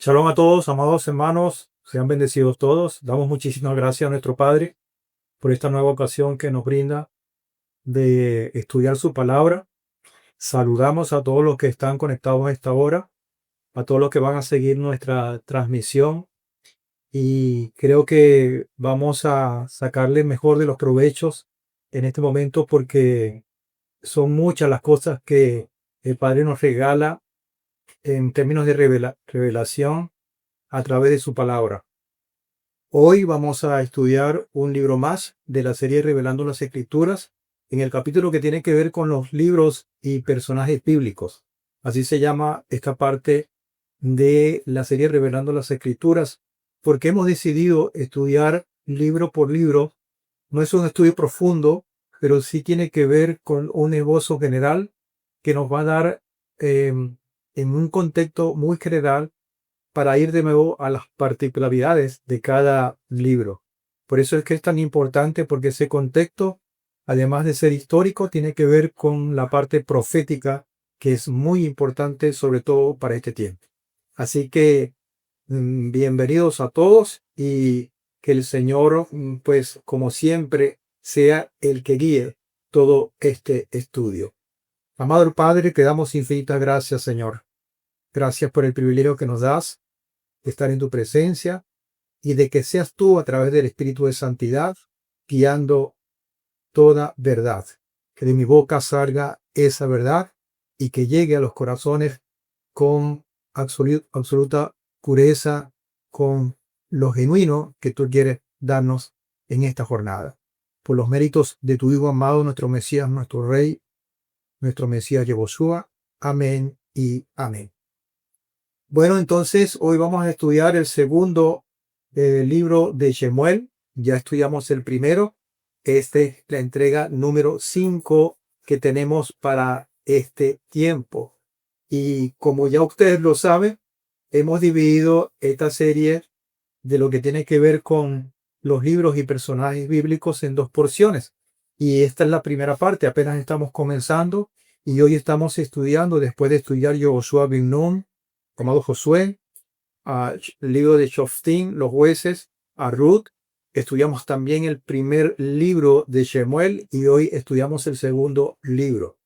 Shalom a todos, amados hermanos, sean bendecidos todos. Damos muchísimas gracias a nuestro Padre por esta nueva ocasión que nos brinda de estudiar su palabra. Saludamos a todos los que están conectados a esta hora, a todos los que van a seguir nuestra transmisión y creo que vamos a sacarle mejor de los provechos en este momento porque son muchas las cosas que el Padre nos regala en términos de revelación a través de su palabra. Hoy vamos a estudiar un libro más de la serie Revelando las Escrituras, en el capítulo que tiene que ver con los libros y personajes bíblicos. Así se llama esta parte de la serie Revelando las Escrituras, porque hemos decidido estudiar libro por libro. No es un estudio profundo, pero sí tiene que ver con un esbozo general que nos va a dar en un contexto muy general para ir de nuevo a las particularidades de cada libro. Por eso es que es tan importante, porque ese contexto, además de ser histórico, tiene que ver con la parte profética, que es muy importante, sobre todo para este tiempo. Así que bienvenidos a todos y que el Señor, pues como siempre, sea el que guíe todo este estudio. Amado Padre, te damos infinitas gracias, Señor. Gracias por el privilegio que nos das de estar en tu presencia y de que seas tú a través del Espíritu de Santidad guiando toda verdad. Que de mi boca salga esa verdad y que llegue a los corazones con absoluta pureza, con lo genuino que tú quieres darnos en esta jornada. Por los méritos de tu Hijo amado, nuestro Mesías, nuestro Rey, nuestro Mesías Yehoshua. Amén y amén. Bueno, entonces hoy vamos a estudiar el segundo libro de Shemuel. Ya estudiamos el primero. Esta es la entrega número 5 que tenemos para este tiempo. Y como ya ustedes lo saben, hemos dividido esta serie de lo que tiene que ver con los libros y personajes bíblicos en dos porciones. Y esta es la primera parte, apenas estamos comenzando. Y hoy estamos estudiando, después de estudiar Yoshua bin Nun, amado Josué, el libro de Shoftim, los jueces, a Ruth. Estudiamos también el primer libro de Shemuel y hoy estudiamos el segundo libro.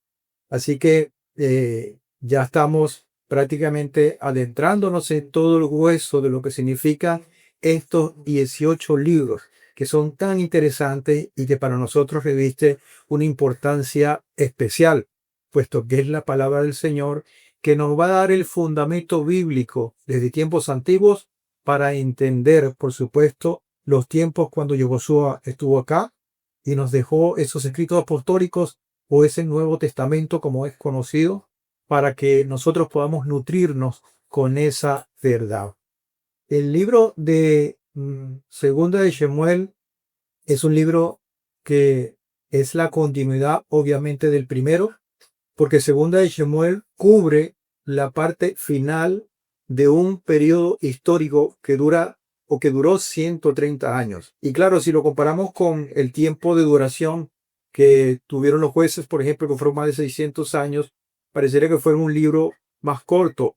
Así que ya estamos prácticamente adentrándonos en todo el hueso de lo que significan estos 18 libros, que son tan interesantes y que para nosotros reviste una importancia especial, puesto que es la palabra del Señor que nos va a dar el fundamento bíblico desde tiempos antiguos para entender, por supuesto, los tiempos cuando Yoshua estuvo acá y nos dejó esos escritos apostólicos o ese Nuevo Testamento como es conocido, para que nosotros podamos nutrirnos con esa verdad. El libro de Segunda de Shemuel es un libro que es la continuidad obviamente del primero, porque Segunda de Shemuel cubre la parte final de un periodo histórico que duró 130 años. Y claro, si lo comparamos con el tiempo de duración que tuvieron los jueces, por ejemplo, que fueron más de 600 años, parecería que fue un libro más corto,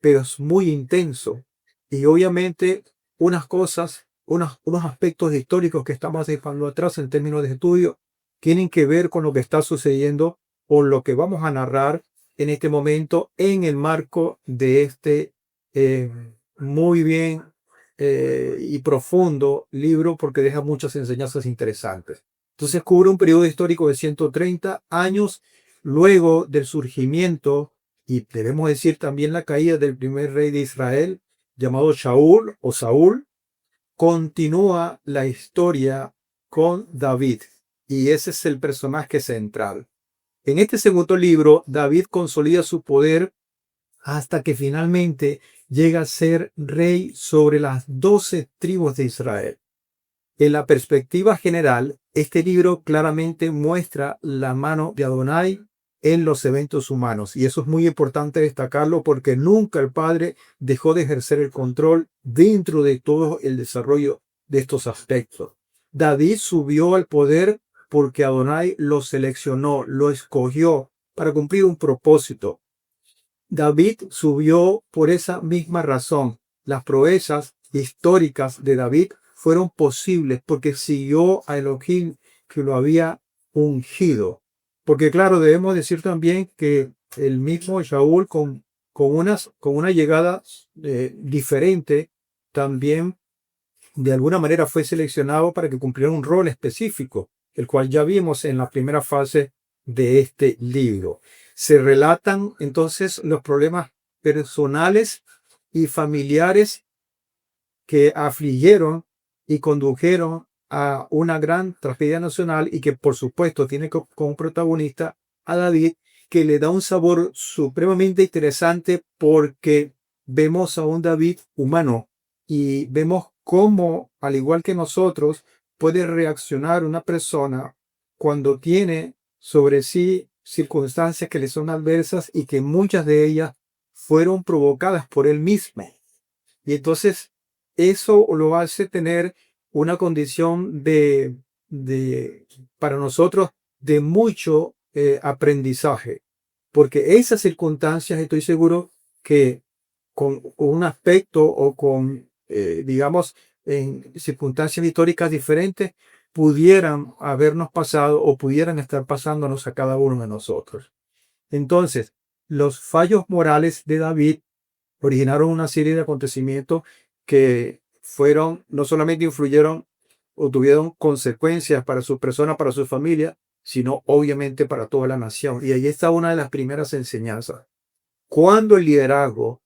pero es muy intenso. Y obviamente unas cosas, unos aspectos históricos que estamos dejando atrás en términos de estudio, tienen que ver con lo que está sucediendo o lo que vamos a narrar en este momento en el marco de este muy bien y profundo libro, porque deja muchas enseñanzas interesantes. Entonces cubre un periodo histórico de 130 años luego del surgimiento y debemos decir también la caída del primer rey de Israel, llamado Shaul o Saúl. Continúa la historia con David y ese es el personaje central. En este segundo libro, David consolida su poder hasta que finalmente llega a ser rey sobre las 12 tribus de Israel. En la perspectiva general, este libro claramente muestra la mano de Adonai en los eventos humanos. Y eso es muy importante destacarlo porque nunca el Padre dejó de ejercer el control dentro de todo el desarrollo de estos aspectos. David subió al poder porque Adonai lo seleccionó, lo escogió para cumplir un propósito. David subió por esa misma razón, las proezas históricas de David fueron posibles porque siguió a Elohim que lo había ungido. Porque claro, debemos decir también que el mismo Shaul con una llegada diferente también de alguna manera fue seleccionado para que cumpliera un rol específico, el cual ya vimos en la primera fase de este libro. Se relatan entonces los problemas personales y familiares que afligieron y condujeron a una gran tragedia nacional y que por supuesto tiene como protagonista a David, que le da un sabor supremamente interesante porque vemos a un David humano y vemos cómo, al igual que nosotros, puede reaccionar una persona cuando tiene sobre sí circunstancias que le son adversas y que muchas de ellas fueron provocadas por él mismo. Y entonces eso lo hace tener una condición para nosotros de mucho aprendizaje, porque esas circunstancias estoy seguro que con un aspecto o con, digamos, en circunstancias históricas diferentes, pudieran habernos pasado o pudieran estar pasándonos a cada uno de nosotros. Entonces, los fallos morales de David originaron una serie de acontecimientos que fueron, no solamente influyeron o tuvieron consecuencias para su persona, para su familia, sino obviamente para toda la nación. Y ahí está una de las primeras enseñanzas. Cuando el liderazgo,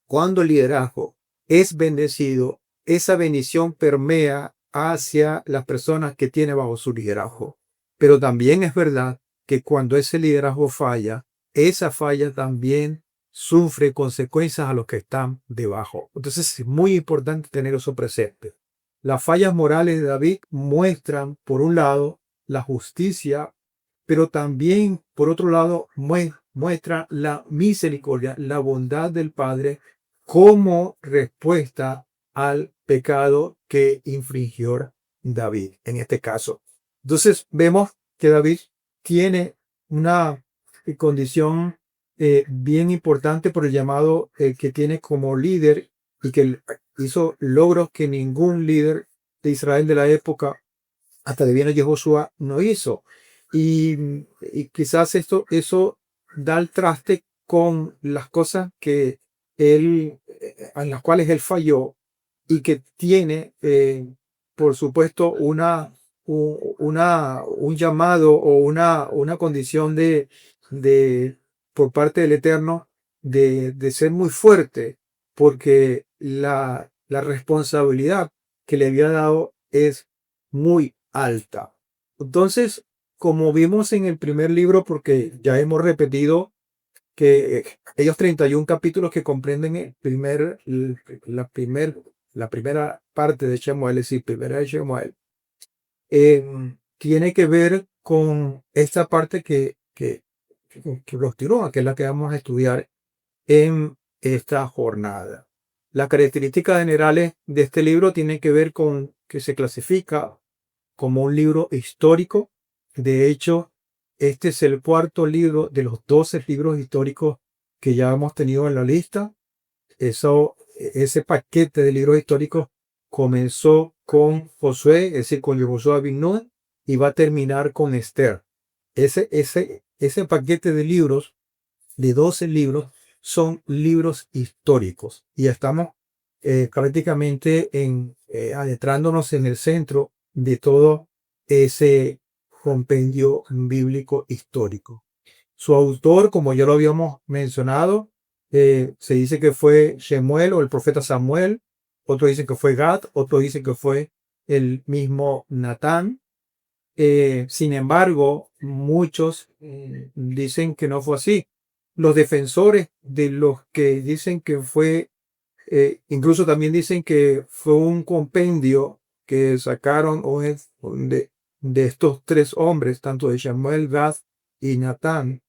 cuando el liderazgo es bendecido, esa bendición permea hacia las personas que tiene bajo su liderazgo. Pero también es verdad que cuando ese liderazgo falla, esa falla también sufre consecuencias a los que están debajo. Entonces es muy importante tener eso presente. Las fallas morales de David muestran, por un lado, la justicia, pero también, por otro lado, muestra la misericordia, la bondad del Padre como respuesta al pecado que infringió David en este caso. Entonces vemos que David tiene una condición bien importante por el llamado que tiene como líder y que hizo logros que ningún líder de Israel de la época hasta que viene Yehoshua no hizo. Y quizás eso da el traste con las cosas que en las cuales él falló y que tiene, por supuesto, un llamado o una condición por parte del Eterno de ser muy fuerte, porque la responsabilidad que le había dado es muy alta. Entonces, como vimos en el primer libro, porque ya hemos repetido que ellos 31 capítulos que comprenden la primera parte de Shemuel, es decir, primera de Shemuel, tiene que ver con esta parte que los tiró, que es la que vamos a estudiar en esta jornada. Las características generales de este libro tienen que ver con que se clasifica como un libro histórico. De hecho, este es el cuarto libro de los 12 libros históricos que ya hemos tenido en la lista. Ese paquete de libros históricos comenzó con Josué, es decir, con Josué ben Nun, y va a terminar con Esther. Ese paquete de libros, de 12 libros, son libros históricos. Y estamos prácticamente adentrándonos en el centro de todo ese compendio bíblico histórico. Su autor, como ya lo habíamos mencionado, se dice que fue Shemuel o el profeta Samuel, otros dicen que fue Gad, otros dicen que fue el mismo Natán. Sin embargo, muchos dicen que no fue así. Los defensores de los que dicen que fue, incluso también dicen que fue un compendio que sacaron de estos tres hombres, tanto de Samuel, Gad y Natán.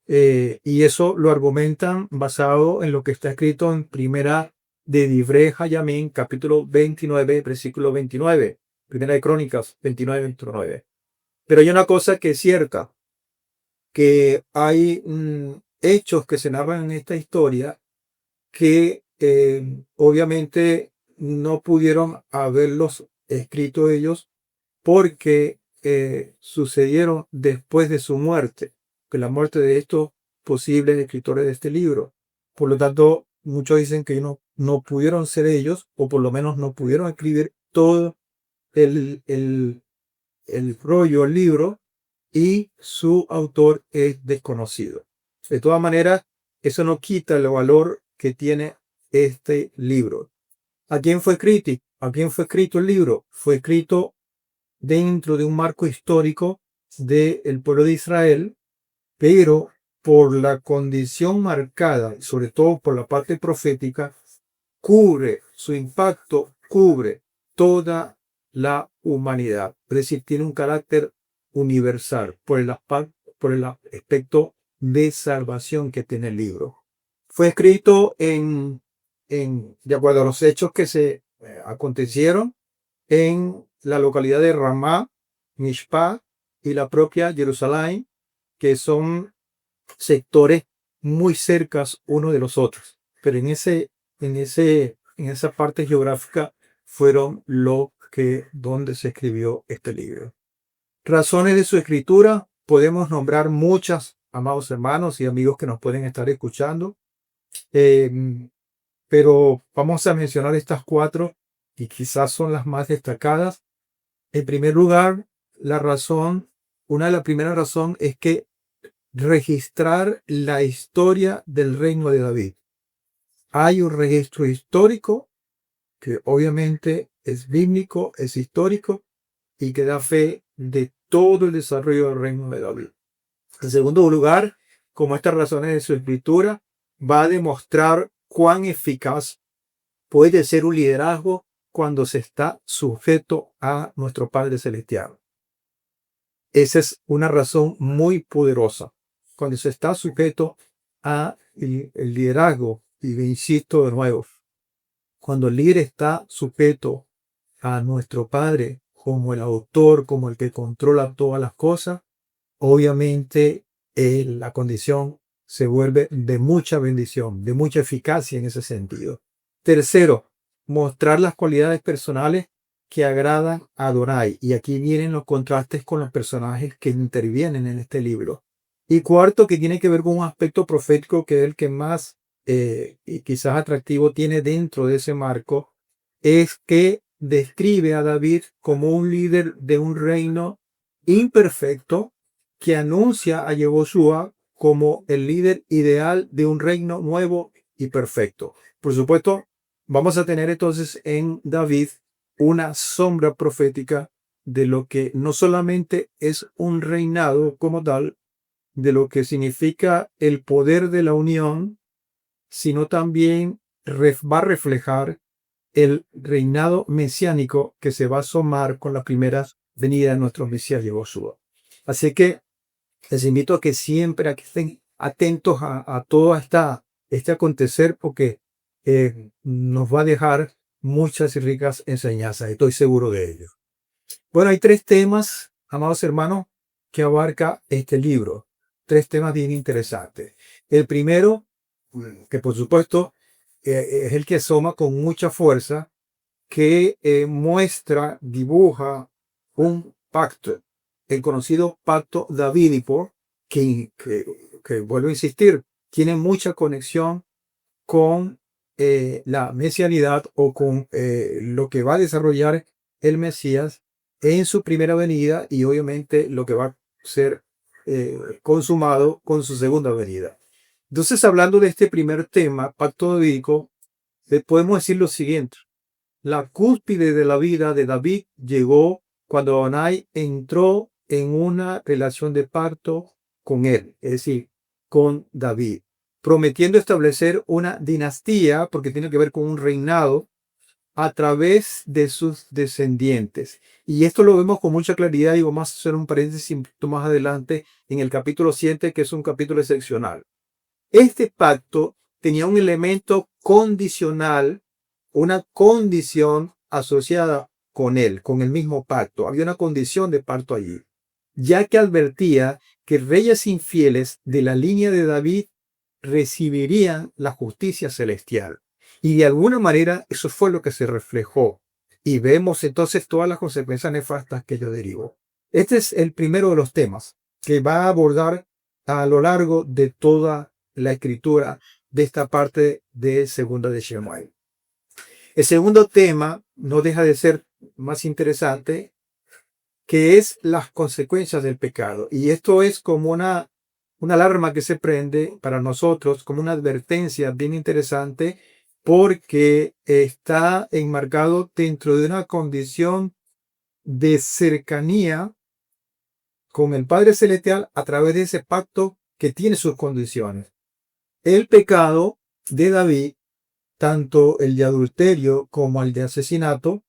Y eso lo argumentan basado en lo que está escrito en primera de Divrei Hayamim, capítulo 29, versículo 29. Primera de Crónicas 29, 29. Pero hay una cosa que es cierta, que hay hechos que se narran en esta historia que obviamente no pudieron haberlos escrito ellos porque sucedieron después de su muerte, que la muerte de estos posibles escritores de este libro. Por lo tanto, muchos dicen que no pudieron ser ellos, o por lo menos no pudieron escribir todo el rollo, el libro, y su autor es desconocido. De todas maneras, eso no quita el valor que tiene este libro. ¿A quién fue escrito? ¿A quién fue escrito el libro? Fue escrito dentro de un marco histórico del pueblo de Israel, pero por la condición marcada, sobre todo por la parte profética, su impacto cubre toda la humanidad. Es decir, tiene un carácter universal por el aspecto de salvación que tiene el libro. Fue escrito de acuerdo a los hechos que se acontecieron en la localidad de Ramá, Mishpah y la propia Jerusalén, que son sectores muy cercas uno de los otros. Pero en esa parte geográfica fueron donde se escribió este libro. Razones de su escritura, podemos nombrar muchas, amados hermanos y amigos que nos pueden estar escuchando, pero vamos a mencionar estas 4 y quizás son las más destacadas. En primer lugar, una de las primeras razones es que registrar la historia del reino de David. Hay un registro histórico que obviamente es bíblico, es histórico y que da fe de todo el desarrollo del reino de David. En segundo lugar, como estas razones de su escritura, va a demostrar cuán eficaz puede ser un liderazgo cuando se está sujeto a nuestro Padre Celestial. Esa es una razón muy poderosa. Cuando se está sujeto a el liderazgo, y insisto de nuevo, cuando el líder está sujeto a nuestro Padre como el autor, como el que controla todas las cosas, obviamente la condición se vuelve de mucha bendición, de mucha eficacia en ese sentido. Tercero, mostrar las cualidades personales que agradan a Adonai. Y aquí vienen los contrastes con los personajes que intervienen en este libro. Y cuarto, que tiene que ver con un aspecto profético que es el que más y quizás atractivo tiene dentro de ese marco, es que describe a David como un líder de un reino imperfecto que anuncia a Yehoshua como el líder ideal de un reino nuevo y perfecto. Por supuesto, vamos a tener entonces en David una sombra profética de lo que no solamente es un reinado como tal, de lo que significa el poder de la unión, sino también va a reflejar el reinado mesiánico que se va a asomar con la primera venida de nuestro Mesías Yehoshua. Así que les invito a que siempre estén atentos a todo este acontecer, porque nos va a dejar muchas y ricas enseñanzas. Estoy seguro de ello. Bueno, hay 3 temas, amados hermanos, que abarca este libro. 3 temas bien interesantes. El primero, que por supuesto es el que asoma con mucha fuerza, que dibuja un pacto, el conocido pacto davídico, que vuelvo a insistir, tiene mucha conexión con la mesianidad o con lo que va a desarrollar el Mesías en su primera venida y obviamente lo que va a ser consumado con su segunda venida. Entonces, hablando de este primer tema, pacto davídico, podemos decir lo siguiente. La cúspide de la vida de David llegó cuando Adonai entró en una relación de pacto con él, es decir, con David, prometiendo establecer una dinastía, porque tiene que ver con un reinado, a través de sus descendientes. Y esto lo vemos con mucha claridad, y vamos a hacer un paréntesis más adelante en el capítulo 7, que es un capítulo excepcional. Este pacto tenía un elemento condicional, una condición asociada con él, con el mismo pacto. Había una condición de pacto allí, ya que advertía que reyes infieles de la línea de David recibirían la justicia celestial. Y de alguna manera eso fue lo que se reflejó. Y vemos entonces todas las consecuencias nefastas que ello derivó. Este es el primero de los temas que va a abordar a lo largo de toda la escritura de esta parte de Segunda de Shemuel. El segundo tema no deja de ser más interesante, que es las consecuencias del pecado. Y esto es como una alarma que se prende para nosotros, como una advertencia bien interesante, porque está enmarcado dentro de una condición de cercanía con el Padre Celestial a través de ese pacto que tiene sus condiciones. El pecado de David, tanto el de adulterio como el de asesinato,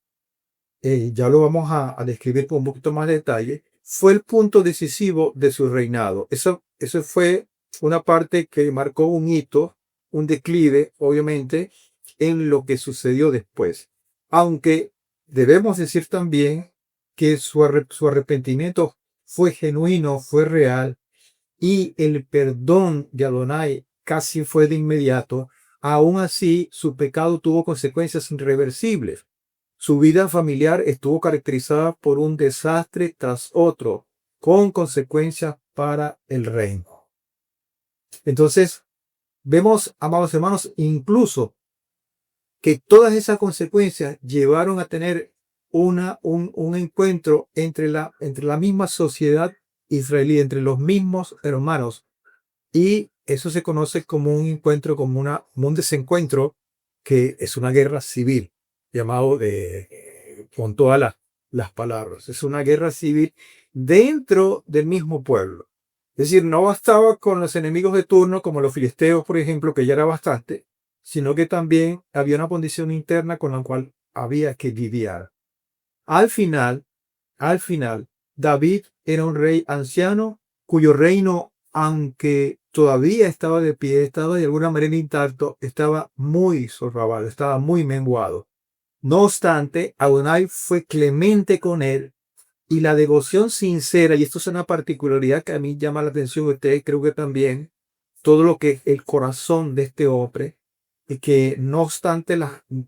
ya lo vamos a describir con un poquito más de detalle, fue el punto decisivo de su reinado. Eso fue una parte que marcó un hito, un declive, obviamente, en lo que sucedió después. Aunque debemos decir también que su arrepentimiento fue genuino, fue real, y el perdón de Adonai casi fue de inmediato. Aún así, su pecado tuvo consecuencias irreversibles. Su vida familiar estuvo caracterizada por un desastre tras otro, con consecuencias para el reino. Entonces, vemos, amados hermanos, incluso que todas esas consecuencias llevaron a tener un encuentro entre la misma sociedad israelí, entre los mismos hermanos. Y eso se conoce como un encuentro, como un desencuentro, que es una guerra civil, llamado con todas las palabras. Es una guerra civil dentro del mismo pueblo. Es decir, no bastaba con los enemigos de turno, como los filisteos, por ejemplo, que ya era bastante, sino que también había una condición interna con la cual había que lidiar. Al final, al final, David era un rey anciano cuyo reino, aunque todavía estaba de pie, estaba de alguna manera intacto, estaba muy socavado, estaba muy menguado. No obstante, Adonai fue clemente con él y la devoción sincera, y esto es una particularidad que a mí llama la atención, ustedes creo que también, todo lo que el corazón de este hombre, y que no obstante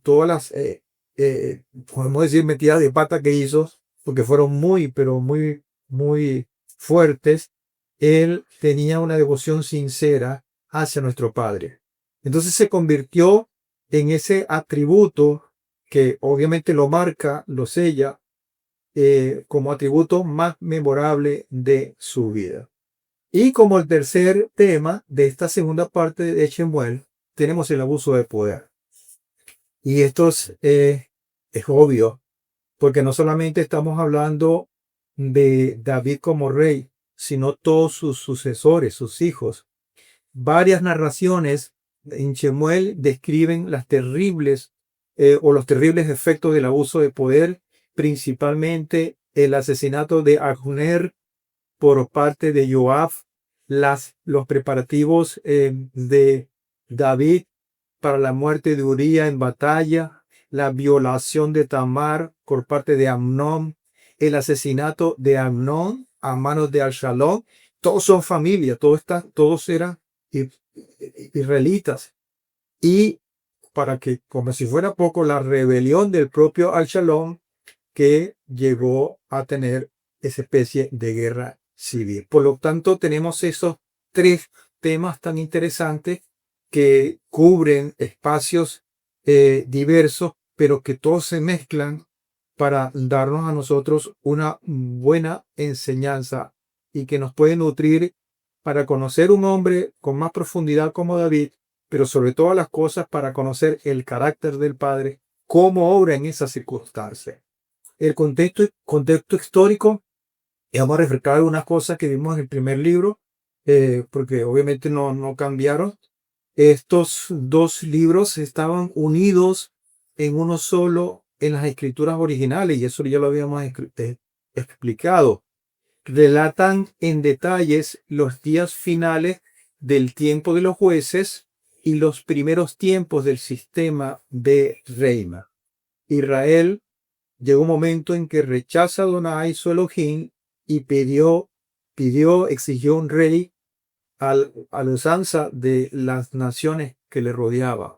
todas las, podemos decir, metidas de pata que hizo, porque fueron muy, pero muy, muy fuertes, él tenía una devoción sincera hacia nuestro Padre. Entonces se convirtió en ese atributo que obviamente lo marca, lo sella, como atributo más memorable de su vida. Y como el tercer tema de esta segunda parte de Shemuel, tenemos el abuso de poder. Y esto es obvio, porque no solamente estamos hablando de David como rey, sino todos sus sucesores, sus hijos. Varias narraciones en Shemuel describen las terribles o los terribles efectos del abuso de poder, principalmente el asesinato de Abner por parte de Joab, los preparativos de David para la muerte de Uría en batalla, la violación de Tamar por parte de Amnón, el asesinato de Amnón a manos de Absalón. Todos son familia, todos eran israelitas. Y para que, como si fuera poco, la rebelión del propio Absalón que llegó a tener esa especie de guerra civil. Por lo tanto, tenemos esos tres temas tan interesantes que cubren espacios diversos, pero que todos se mezclan para darnos a nosotros una buena enseñanza y que nos puede nutrir para conocer un hombre con más profundidad como David, pero sobre todas las cosas para conocer el carácter del Padre, cómo obra en esas circunstancias. El contexto histórico, y vamos a refrescar algunas cosas que vimos en el primer libro, porque obviamente no cambiaron. Estos dos libros estaban unidos en uno solo en las escrituras originales, y eso ya lo habíamos explicado. Relatan en detalles los días finales del tiempo de los jueces y los primeros tiempos del sistema de reina. Israel llegó un momento en que rechaza a Adonai su Elohim y exigió un rey a la usanza de las naciones que le rodeaban.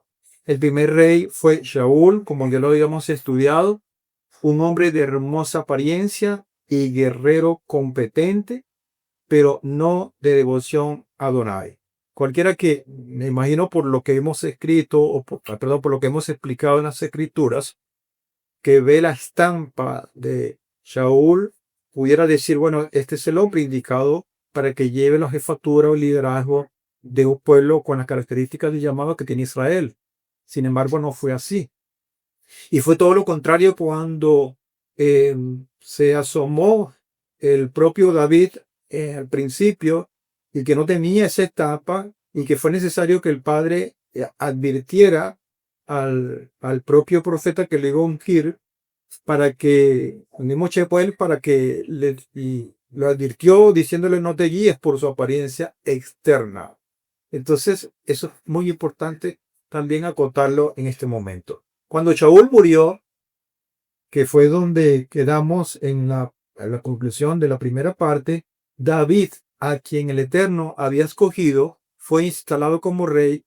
El primer rey fue Shaul, como ya lo habíamos estudiado, un hombre de hermosa apariencia y guerrero competente, pero no de devoción a Adonai. Cualquiera que, me imagino por lo que hemos escrito, perdón, por lo que hemos explicado en las escrituras, que ve la estampa de Shaul, pudiera decir, bueno, este es el hombre indicado para que lleve la jefatura o liderazgo de un pueblo con las características de llamado que tiene Israel. Sin embargo, no fue así. Y fue todo lo contrario cuando se asomó el propio David al principio y que no tenía esa etapa y que fue necesario que el padre advirtiera al propio profeta que le iba a ungir para que, el mismo Shemuel, para que y lo advirtió diciéndole no te guíes por su apariencia externa. Entonces, eso es muy importante también acotarlo en este momento. Cuando Shaul murió, que fue donde quedamos en la conclusión de la primera parte, David, a quien el Eterno había escogido, fue instalado como rey.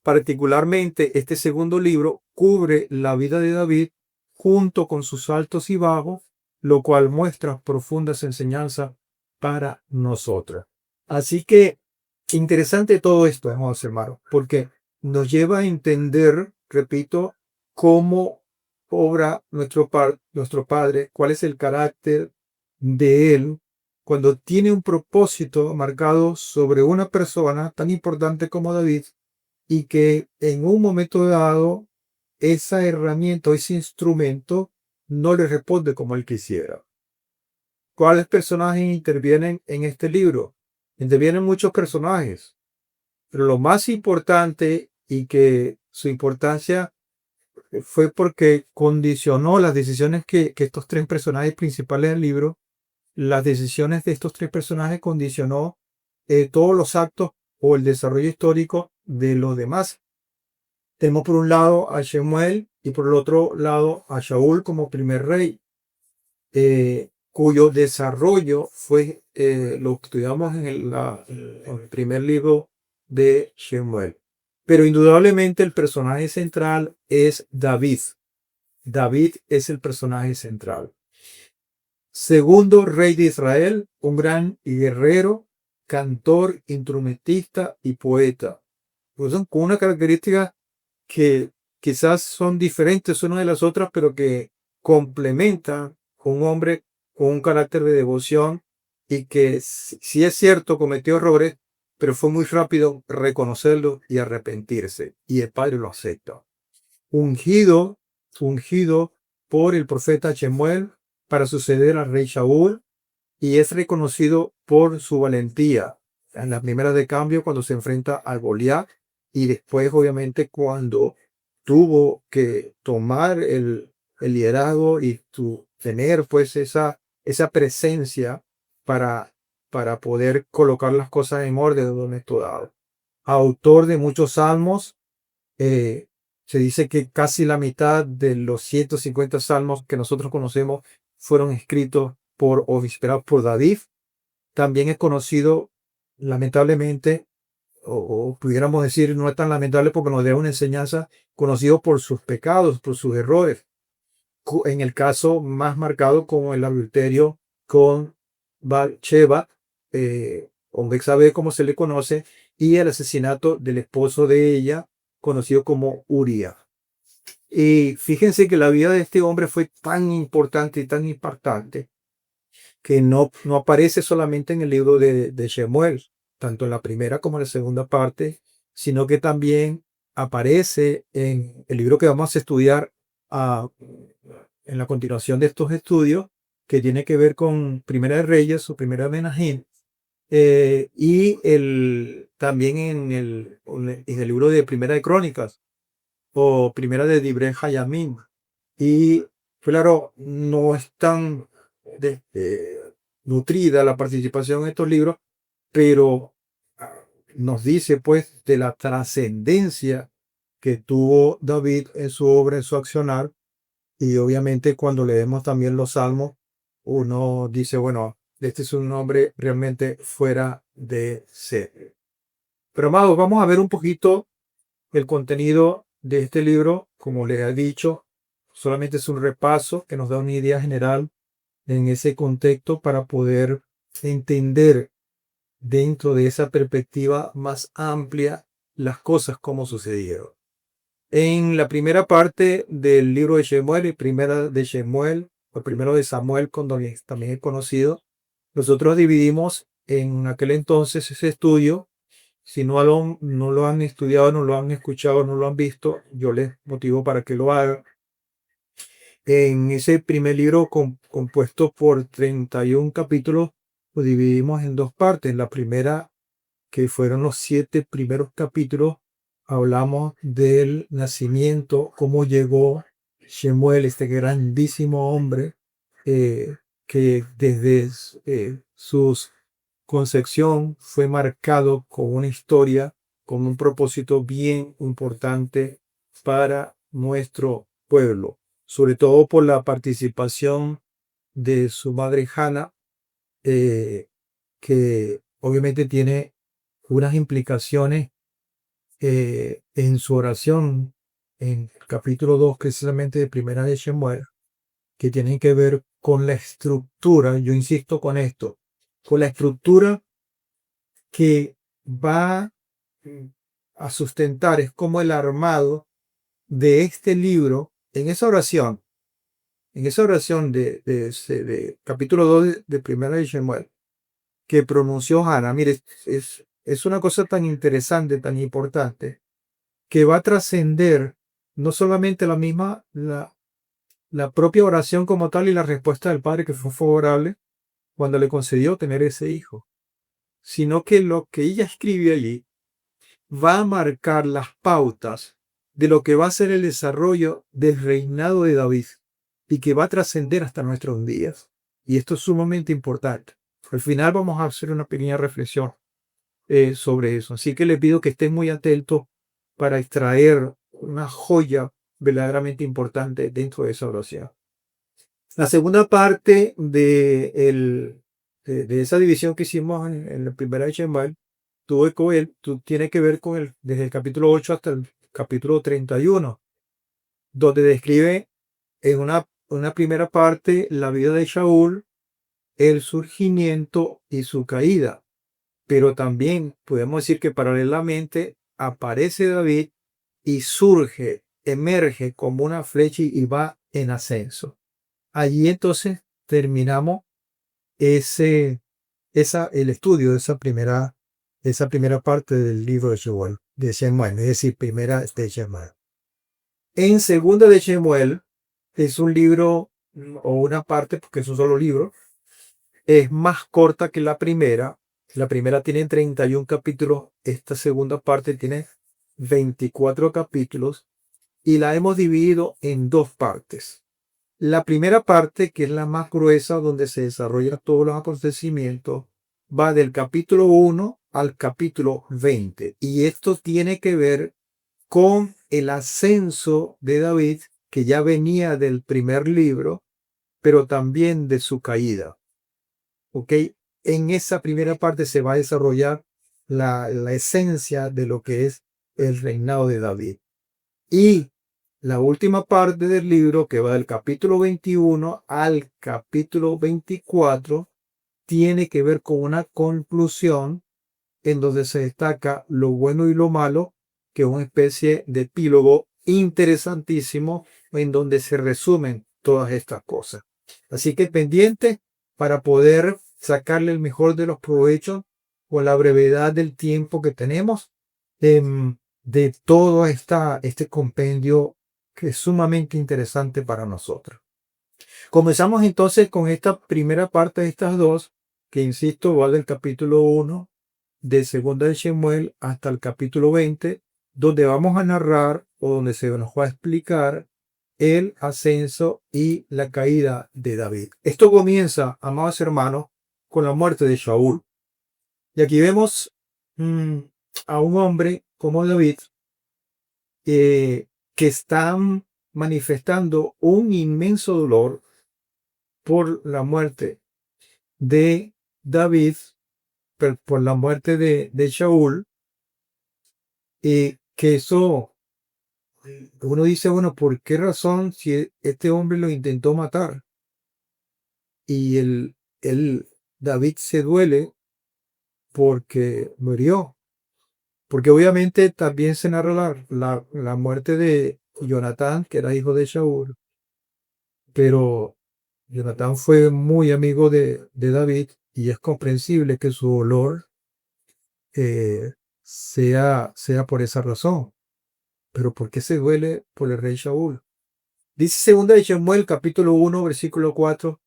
Particularmente, este segundo libro cubre la vida de David junto con sus altos y bajos, lo cual muestra profundas enseñanzas para nosotros. Así que, interesante todo esto, hermanos, porque nos lleva a entender, repito, cómo obra nuestro Padre, cuál es el carácter de Él, cuando tiene un propósito marcado sobre una persona tan importante como David, y que en un momento dado esa herramienta o ese instrumento no le responde como él quisiera. ¿Cuáles personajes intervienen en este libro? Intervienen muchos personajes, pero lo más importante y que su importancia fue porque condicionó las decisiones que estos tres personajes principales del libro, las decisiones de estos tres personajes condicionó todos los actos o el desarrollo histórico de los demás. Tenemos por un lado a Shemuel y por el otro lado a Shaul como primer rey, cuyo desarrollo fue lo que estudiamos en el primer libro de Shemuel. Pero indudablemente el personaje central es David. David es el personaje central. Segundo rey de Israel, un gran guerrero, cantor, instrumentista y poeta. Pues son con una característica que quizás son diferentes una de las otras, pero que complementan con un hombre con un carácter de devoción y que si es cierto cometió errores, pero fue muy rápido reconocerlo y arrepentirse. Y el Padre lo acepta. Ungido por el profeta Shemuel para suceder al rey Shaul, y es reconocido por su valentía en las primeras de cambio cuando se enfrenta al Goliat, y después obviamente cuando tuvo que tomar el liderazgo y tener pues esa presencia para, para poder colocar las cosas en orden de donde esto dado. Autor de muchos salmos, eh, se dice que casi la mitad de los 150 salmos que nosotros conocemos fueron escritos o inspirados por David. También es conocido, lamentablemente, o pudiéramos decir, no es tan lamentable porque nos da una enseñanza, conocido por sus pecados, por sus errores. En el caso más marcado como el adulterio con Bathsheba, o Bexabe como se le conoce, y el asesinato del esposo de ella, conocido como Uría. Y fíjense que la vida de este hombre fue tan importante y tan impactante que no aparece solamente en el libro de Shemuel, tanto en la primera como en la segunda parte, sino que también aparece en el libro que vamos a estudiar en la continuación de estos estudios, que tiene que ver con Primera de Reyes o Primera de Menahim, y también en el libro de Primera de Crónicas o Primera de Divrei Hayamim. Y claro, no es tan nutrida la participación en estos libros, pero nos dice pues de la trascendencia que tuvo David en su obra, en su accionar, y obviamente cuando leemos también los salmos, uno dice, bueno, este es un hombre realmente fuera de serie. Pero amados, vamos a ver un poquito el contenido de este libro, como les he dicho, solamente es un repaso que nos da una idea general en ese contexto para poder entender dentro de esa perspectiva más amplia las cosas como sucedieron. En la primera parte del libro de Shemuel y primera de Shemuel, o primero de Samuel, cuando también es conocido, nosotros dividimos en aquel entonces ese estudio. Si no lo han estudiado, no lo han escuchado, no lo han visto, yo les motivo para que lo hagan. En ese primer libro compuesto por 31 capítulos, lo dividimos en dos partes. La primera, que fueron los 7 primeros capítulos, hablamos del nacimiento, cómo llegó Shemuel, este grandísimo hombre, que desde su concepción fue marcado con una historia, con un propósito bien importante para nuestro pueblo, sobre todo por la participación de su madre Hannah, que obviamente tiene unas implicaciones en su oración en capítulo 2 precisamente de Primera de Shemuel, que tienen que ver con la estructura, yo insisto con esto, con la estructura que va a sustentar, es como el armado de este libro en esa oración de capítulo 2 de Primera de Shemuel, que pronunció Hannah. Mire, es una cosa tan interesante, tan importante, que va a trascender no solamente la propia oración como tal y la respuesta del Padre que fue favorable cuando le concedió tener ese hijo, sino que lo que ella escribe allí va a marcar las pautas de lo que va a ser el desarrollo del reinado de David y que va a trascender hasta nuestros días. Y esto es sumamente importante. Al final vamos a hacer una pequeña reflexión sobre eso. Así que le pido que estén muy atentos para extraer una joya verdaderamente importante dentro de esa oración. La segunda parte de esa división que hicimos en la primera de Shemuel tiene que ver con desde el capítulo 8 hasta el capítulo 31, donde describe en una primera parte la vida de Shaul, el surgimiento y su caída. Pero también podemos decir que paralelamente aparece David y surge, emerge como una flecha y va en ascenso. Allí entonces terminamos el estudio de esa primera parte del libro de Shemuel, es decir, primera de Shemuel. En segunda de Shemuel es un libro o una parte, porque es un solo libro, es más corta que la primera. La primera tiene 31 capítulos, esta segunda parte tiene 24 capítulos y la hemos dividido en dos partes. La primera parte, que es la más gruesa, donde se desarrollan todos los acontecimientos, va del capítulo 1 al capítulo 20. Y esto tiene que ver con el ascenso de David, que ya venía del primer libro, pero también de su caída. ¿Ok? En esa primera parte se va a desarrollar la esencia de lo que es el reinado de David. Y la última parte del libro, que va del capítulo 21 al capítulo 24, tiene que ver con una conclusión en donde se destaca lo bueno y lo malo, que es una especie de epílogo interesantísimo en donde se resumen todas estas cosas. Así que pendiente para poder sacarle el mejor de los provechos con la brevedad del tiempo que tenemos de todo este compendio que es sumamente interesante para nosotros. Comenzamos entonces con esta primera parte de estas dos, que insisto, va del capítulo 1 de segunda de Shemuel hasta el capítulo 20, donde vamos a narrar o donde se nos va a explicar el ascenso y la caída de David. Esto comienza, amados hermanos, con la muerte de Shaul. Y aquí vemos a un hombre como David que está manifestando un inmenso dolor por la muerte de David, por la muerte de Shaul, y que eso uno dice, bueno, ¿por qué razón si este hombre lo intentó matar? Y David se duele porque murió. Porque obviamente también se narra la muerte de Jonatán, que era hijo de Shaul, pero Jonatán fue muy amigo de David y es comprensible que su dolor sea por esa razón. Pero ¿por qué se duele por el rey Shaul? Dice segunda de Samuel, capítulo 1, versículo 4.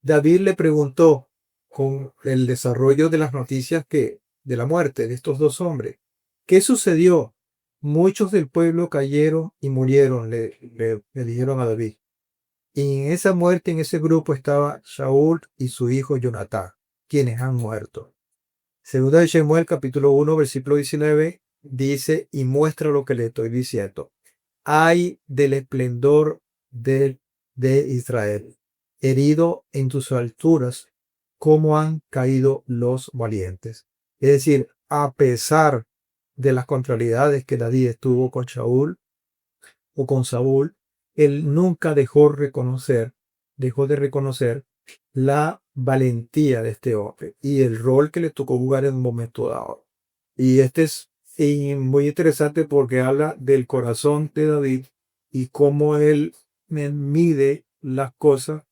David le preguntó con el desarrollo de las noticias de la muerte de estos dos hombres. ¿Qué sucedió? Muchos del pueblo cayeron y murieron, le dijeron a David. Y en esa muerte, en ese grupo estaba Shaul y su hijo Jonatán, quienes han muerto. Segunda de Samuel, capítulo 1, versículo 19, dice y muestra lo que le estoy diciendo. Ay del esplendor de Israel, herido en tus alturas, cómo han caído los valientes. Es decir, a pesar de las contrariedades que David estuvo con Shaul o con Saúl, él nunca dejó de reconocer la valentía de este hombre y el rol que le tocó jugar en un momento dado. Y este es muy interesante porque habla del corazón de David y cómo él mide las cosas,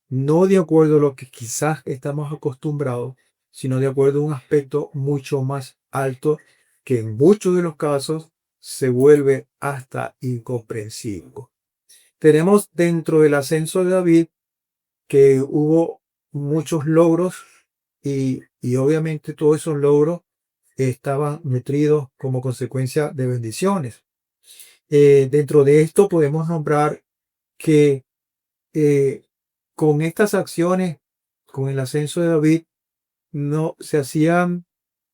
no de acuerdo a lo que quizás estamos acostumbrados, sino de acuerdo a un aspecto mucho más alto que en muchos de los casos se vuelve hasta incomprensible. Tenemos dentro del ascenso de David que hubo muchos logros y obviamente todos esos logros estaban nutridos como consecuencia de bendiciones. Dentro de esto podemos nombrar que con estas acciones, con el ascenso de David, no se hacían,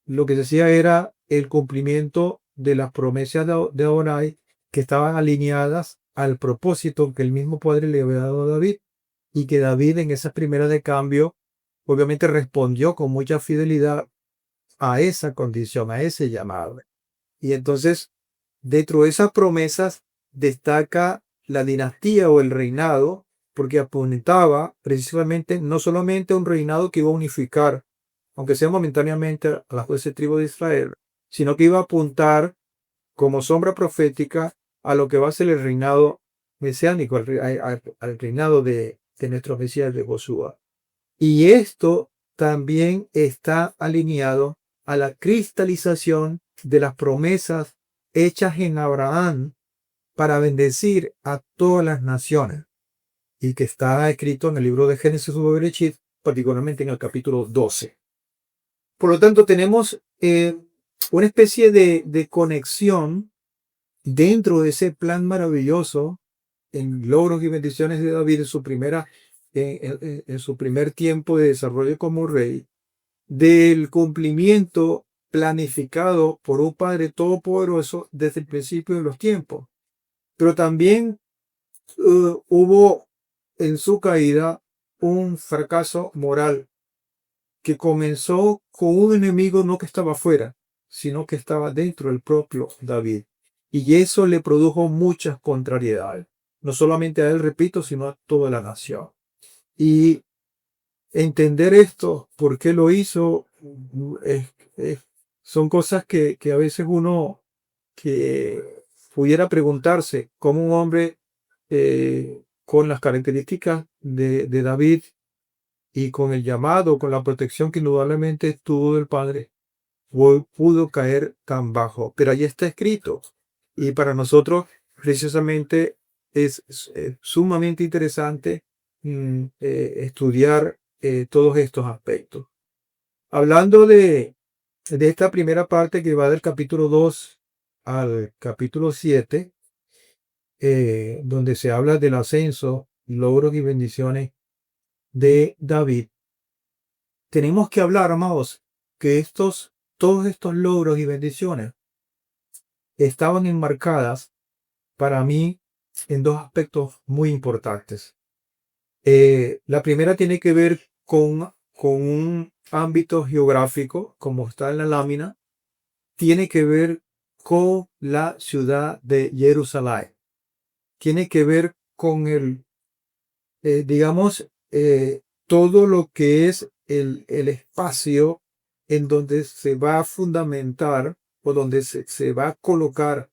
lo que se hacía era el cumplimiento de las promesas de Adonai que estaban alineadas al propósito que el mismo Padre le había dado a David y que David en esas primeras de cambio obviamente respondió con mucha fidelidad a esa condición, a ese llamado. Y entonces, dentro de esas promesas destaca la dinastía o el reinado, porque apuntaba precisamente no solamente a un reinado que iba a unificar, aunque sea momentáneamente, a las 12 tribus de Israel, sino que iba a apuntar como sombra profética a lo que va a ser el reinado mesiánico, al reinado de nuestro Mesías de Josué. Y esto también está alineado a la cristalización de las promesas hechas en Abraham para bendecir a todas las naciones y que está escrito en el libro de Génesis o Bereshit, particularmente en el capítulo 12. Por lo tanto, tenemos una especie de conexión dentro de ese plan maravilloso en logros y bendiciones de David en su primer tiempo de desarrollo como rey, del cumplimiento planificado por un Padre Todopoderoso desde el principio de los tiempos. Pero también hubo en su caída un fracaso moral que comenzó con un enemigo no que estaba afuera, sino que estaba dentro del propio David. Y eso le produjo muchas contrariedades, no solamente a él, repito, sino a toda la nación. Y entender esto, por qué lo hizo, son cosas que a veces uno que pudiera preguntarse cómo un hombre con las características de David y con el llamado, con la protección que indudablemente tuvo del Padre, pudo caer tan bajo. Pero ahí está escrito. Y para nosotros, precisamente, es sumamente interesante estudiar todos estos aspectos. Hablando de esta primera parte que va del capítulo 2 al capítulo 7, donde se habla del ascenso, logros y bendiciones de David, tenemos que hablar, amados, que todos estos logros y bendiciones estaban enmarcadas para mí en dos aspectos muy importantes. La primera tiene que ver con un ámbito geográfico, como está en la lámina, tiene que ver con la ciudad de Jerusalén. tiene que ver con digamos, todo lo que es el espacio en donde se va a fundamentar o donde se va a colocar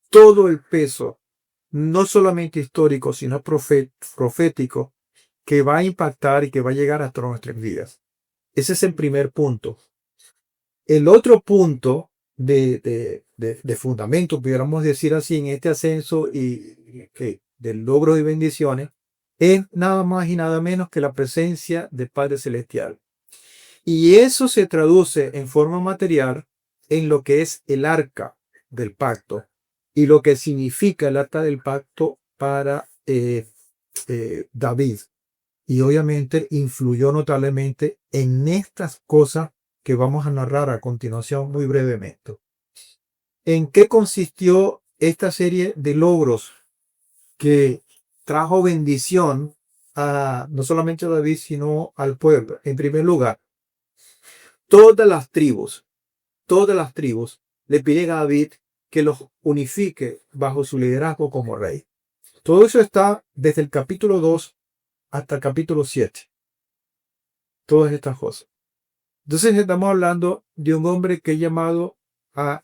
todo el peso, no solamente histórico, sino profético, que va a impactar y que va a llegar hasta nuestras vidas. Ese es el primer punto. El otro punto de fundamento, pudiéramos decir así, en este ascenso y del logro de bendiciones, es nada más y nada menos que la presencia del Padre Celestial. Y eso se traduce en forma material en lo que es el arca del pacto y lo que significa el arca del pacto para David. Y obviamente influyó notablemente en estas cosas que vamos a narrar a continuación muy brevemente. ¿En qué consistió esta serie de logros que trajo bendición a no solamente a David, sino al pueblo? En primer lugar, todas las tribus le piden a David que los unifique bajo su liderazgo como rey. Todo eso está desde el capítulo 2 hasta el capítulo 7. Todas estas cosas. Entonces estamos hablando de un hombre que es llamado a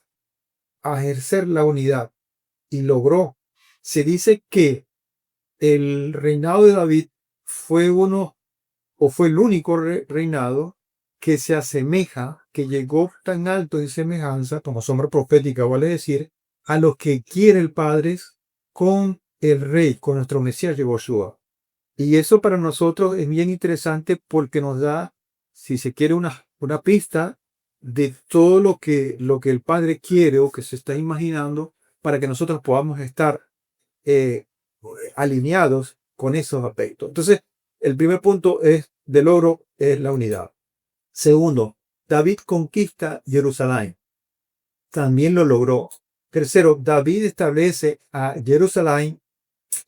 ejercer la unidad y logró. Se dice que el reinado de David fue fue el único reinado que se asemeja, que llegó tan alto en semejanza, como sombra profética, vale decir, a lo que quiere el Padre con el Rey, con nuestro Mesías Yehoshua. Y eso para nosotros es bien interesante porque nos da, si se quiere, una pista de todo lo que el Padre quiere o que se está imaginando para que nosotros podamos estar alineados con esos aspectos. Entonces, el primer punto de logro es la unidad. Segundo, David conquista Jerusalén. También lo logró. Tercero, David establece a Jerusalén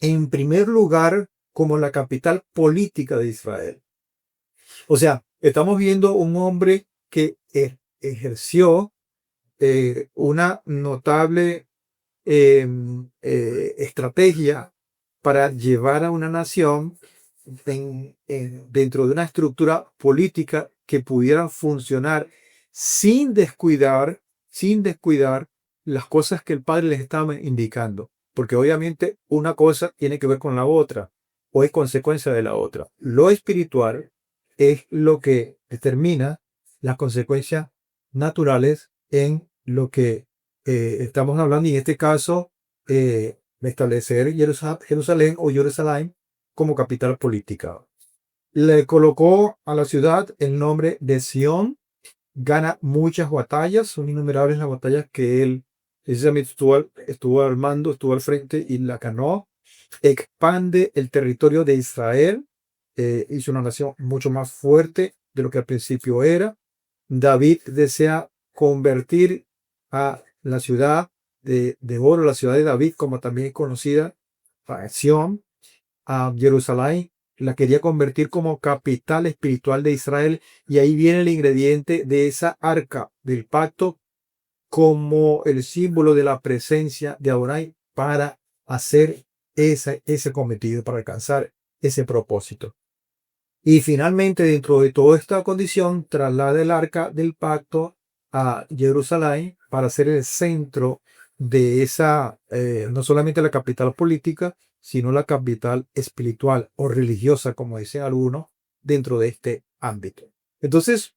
en primer lugar como la capital política de Israel. O sea, estamos viendo un hombre que ejerció una notable estrategia para llevar a una nación dentro de una estructura política que pudiera funcionar sin descuidar las cosas que el Padre les estaba indicando. Porque obviamente una cosa tiene que ver con la otra o es consecuencia de la otra. Lo espiritual es lo que determina las consecuencias naturales en lo que estamos hablando, y en este caso establecer Jerusalén o Jerusalén como capital política. Le colocó a la ciudad el nombre de Sión, gana muchas batallas, son innumerables las batallas que él precisamente estuvo al mando, estuvo al frente y la ganó. Expande el territorio de Israel, hizo una nación mucho más fuerte de lo que al principio era. David desea convertir a la ciudad de oro, la ciudad de David, como también es conocida, a Sión, a Jerusalén, la quería convertir como capital espiritual de Israel, y ahí viene el ingrediente de esa arca del pacto como el símbolo de la presencia de Adonai para hacer ese cometido, para alcanzar ese propósito. Y finalmente, dentro de toda esta condición, traslada el arca del pacto a Jerusalén para ser el centro de esa, no solamente la capital política, sino la capital espiritual o religiosa, como dicen algunos, dentro de este ámbito. Entonces,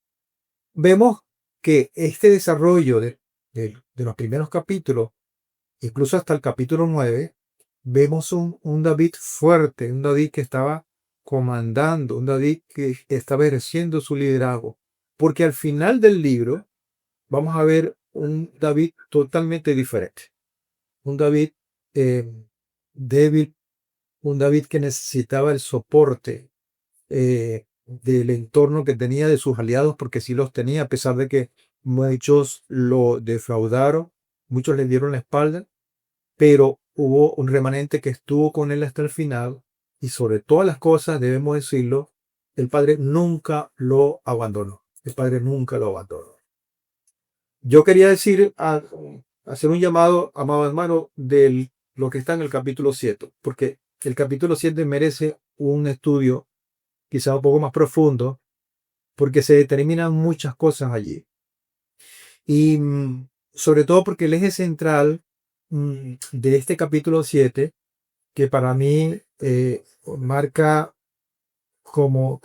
vemos que este desarrollo de los primeros capítulos, incluso hasta el capítulo 9, vemos un David fuerte, un David que estaba comandando, un David que estaba ejerciendo su liderazgo. Porque al final del libro vamos a ver un David totalmente diferente. Un David débil, un David que necesitaba el soporte del entorno que tenía, de sus aliados, porque sí los tenía, a pesar de que muchos lo defraudaron, muchos le dieron la espalda, pero hubo un remanente que estuvo con él hasta el final, y sobre todas las cosas, debemos decirlo, el Padre nunca lo abandonó. El Padre nunca lo abandonó. Yo quería hacer un llamado, amado hermano, del lo que está en el capítulo 7, porque el capítulo 7 merece un estudio quizá un poco más profundo, porque se determinan muchas cosas allí. Y sobre todo porque el eje central de este capítulo 7, que para mí marca como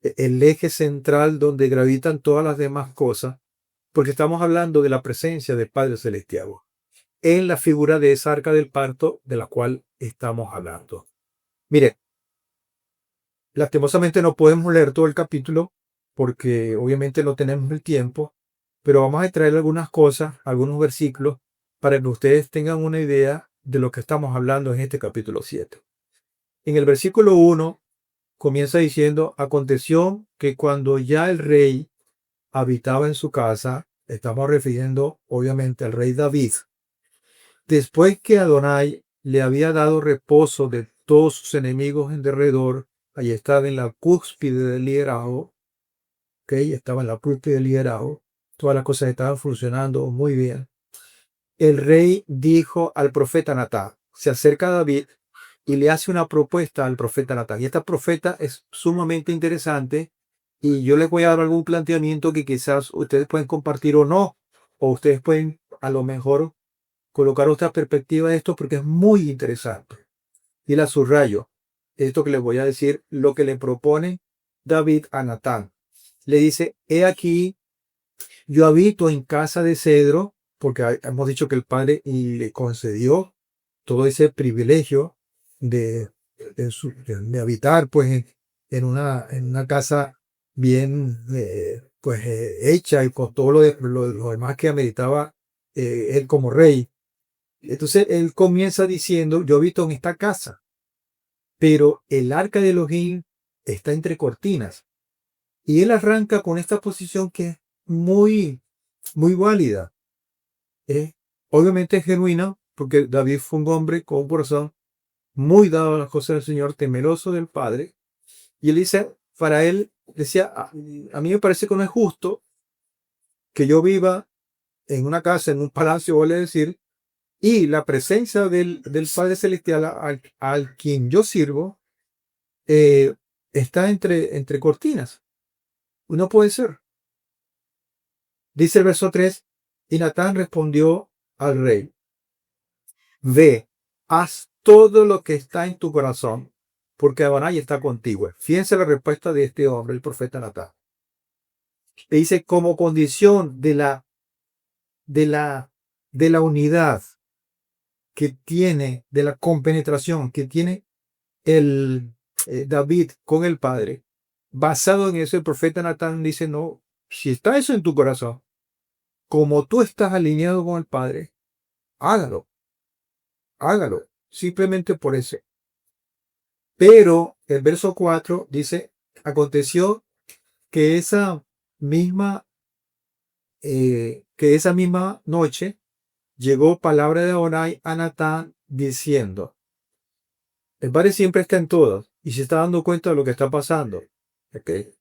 el eje central donde gravitan todas las demás cosas, porque estamos hablando de la presencia del Padre Celestial en la figura de esa arca del pacto de la cual estamos hablando. Mire, lastimosamente no podemos leer todo el capítulo porque obviamente no tenemos el tiempo, pero vamos a traer algunas cosas, algunos versículos, para que ustedes tengan una idea de lo que estamos hablando en este capítulo 7. En el versículo 1 comienza diciendo, aconteció que cuando ya el rey habitaba en su casa, estamos refiriendo obviamente al rey David, después que Adonai le había dado reposo de todos sus enemigos en derredor, ahí estaba en la cúspide del liderazgo, ¿ok? Estaba en la cúspide del liderazgo, todas las cosas estaban funcionando muy bien. El rey dijo al profeta Natán, se acerca a David y le hace una propuesta al profeta Natán. Y esta profeta es sumamente interesante y yo les voy a dar algún planteamiento que quizás ustedes pueden compartir o no, o ustedes pueden a lo mejor colocar otra perspectiva de esto porque es muy interesante. Y la subrayo. Esto que les voy a decir, lo que le propone David a Natán. Le dice, he aquí, yo habito en casa de cedro, porque hemos dicho que el padre le concedió todo ese privilegio de habitar pues en una casa bien hecha y con todo lo demás que ameritaba él como rey. Entonces él comienza diciendo, yo habito en esta casa, pero el arca de Elohim está entre cortinas. Y él arranca con esta posición que es muy válida. Obviamente es genuina, porque David fue un hombre con un corazón muy dado a las cosas del Señor, temeroso del Padre. Y él dice, para él, decía, a mí me parece que no es justo que yo viva en una casa, en un palacio, vale decir, y la presencia del Padre Celestial al quien yo sirvo eh, está entre cortinas. No puede ser. Dice el verso 3, y Natán respondió al rey, ve, haz todo lo que está en tu corazón, porque Adonai está contigo. Fíjense la respuesta de este hombre, el profeta Natán. Le dice, como condición de la, de la unidad que tiene, de la compenetración que tiene el David con el Padre, basado en eso, el profeta Natán dice, no, si está eso en tu corazón, como tú estás alineado con el Padre, hágalo, hágalo, simplemente por eso. Pero el verso 4 dice, aconteció que que esa misma noche llegó palabra de Adonai a Natán diciendo, el Padre siempre está en todas y se está dando cuenta de lo que está pasando. ¿Okay?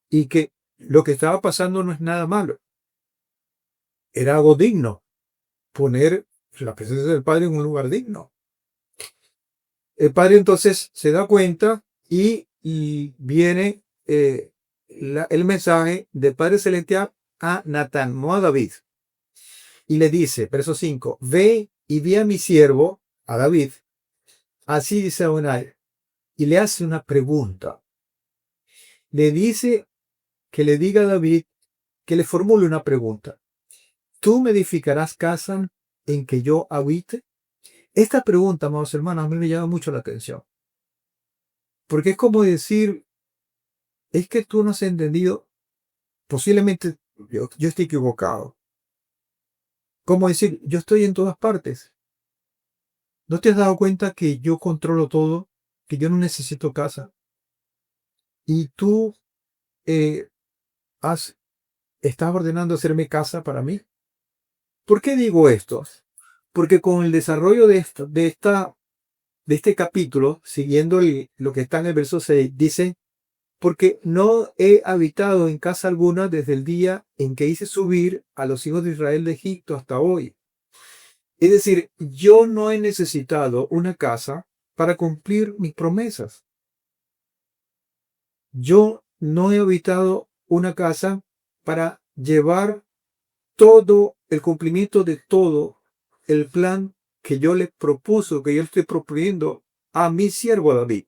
Y que lo que estaba pasando no es nada malo. Era algo digno. Poner la presencia del Padre en un lugar digno. El Padre entonces se da cuenta y viene el mensaje del Padre Celestial a Natán, no a David. Y le dice, verso 5, ve y vi a mi siervo, a David. Así dice Adonai. Y le hace una pregunta. Le dice que le diga a David que le formule una pregunta. ¿Tú me edificarás casa en que yo habite? Esta pregunta, amados hermanos, a mí me llama mucho la atención. Porque es como decir, es que tú no has entendido, posiblemente yo estoy equivocado. Como decir, yo estoy en todas partes. ¿No te has dado cuenta que yo controlo todo? Que yo no necesito casa. Y tú eh, estás ordenando hacerme casa para mí. ¿Por qué digo esto? Porque con el desarrollo de este capítulo, siguiendo lo que está en el verso 6, dice, porque no he habitado en casa alguna desde el día en que hice subir a los hijos de Israel de Egipto hasta hoy. Es decir, yo no he necesitado una casa para cumplir mis promesas. Yo no he habitado una casa para llevar todo el cumplimiento de todo el plan que yo le propuso, que yo estoy proponiendo a mi siervo David.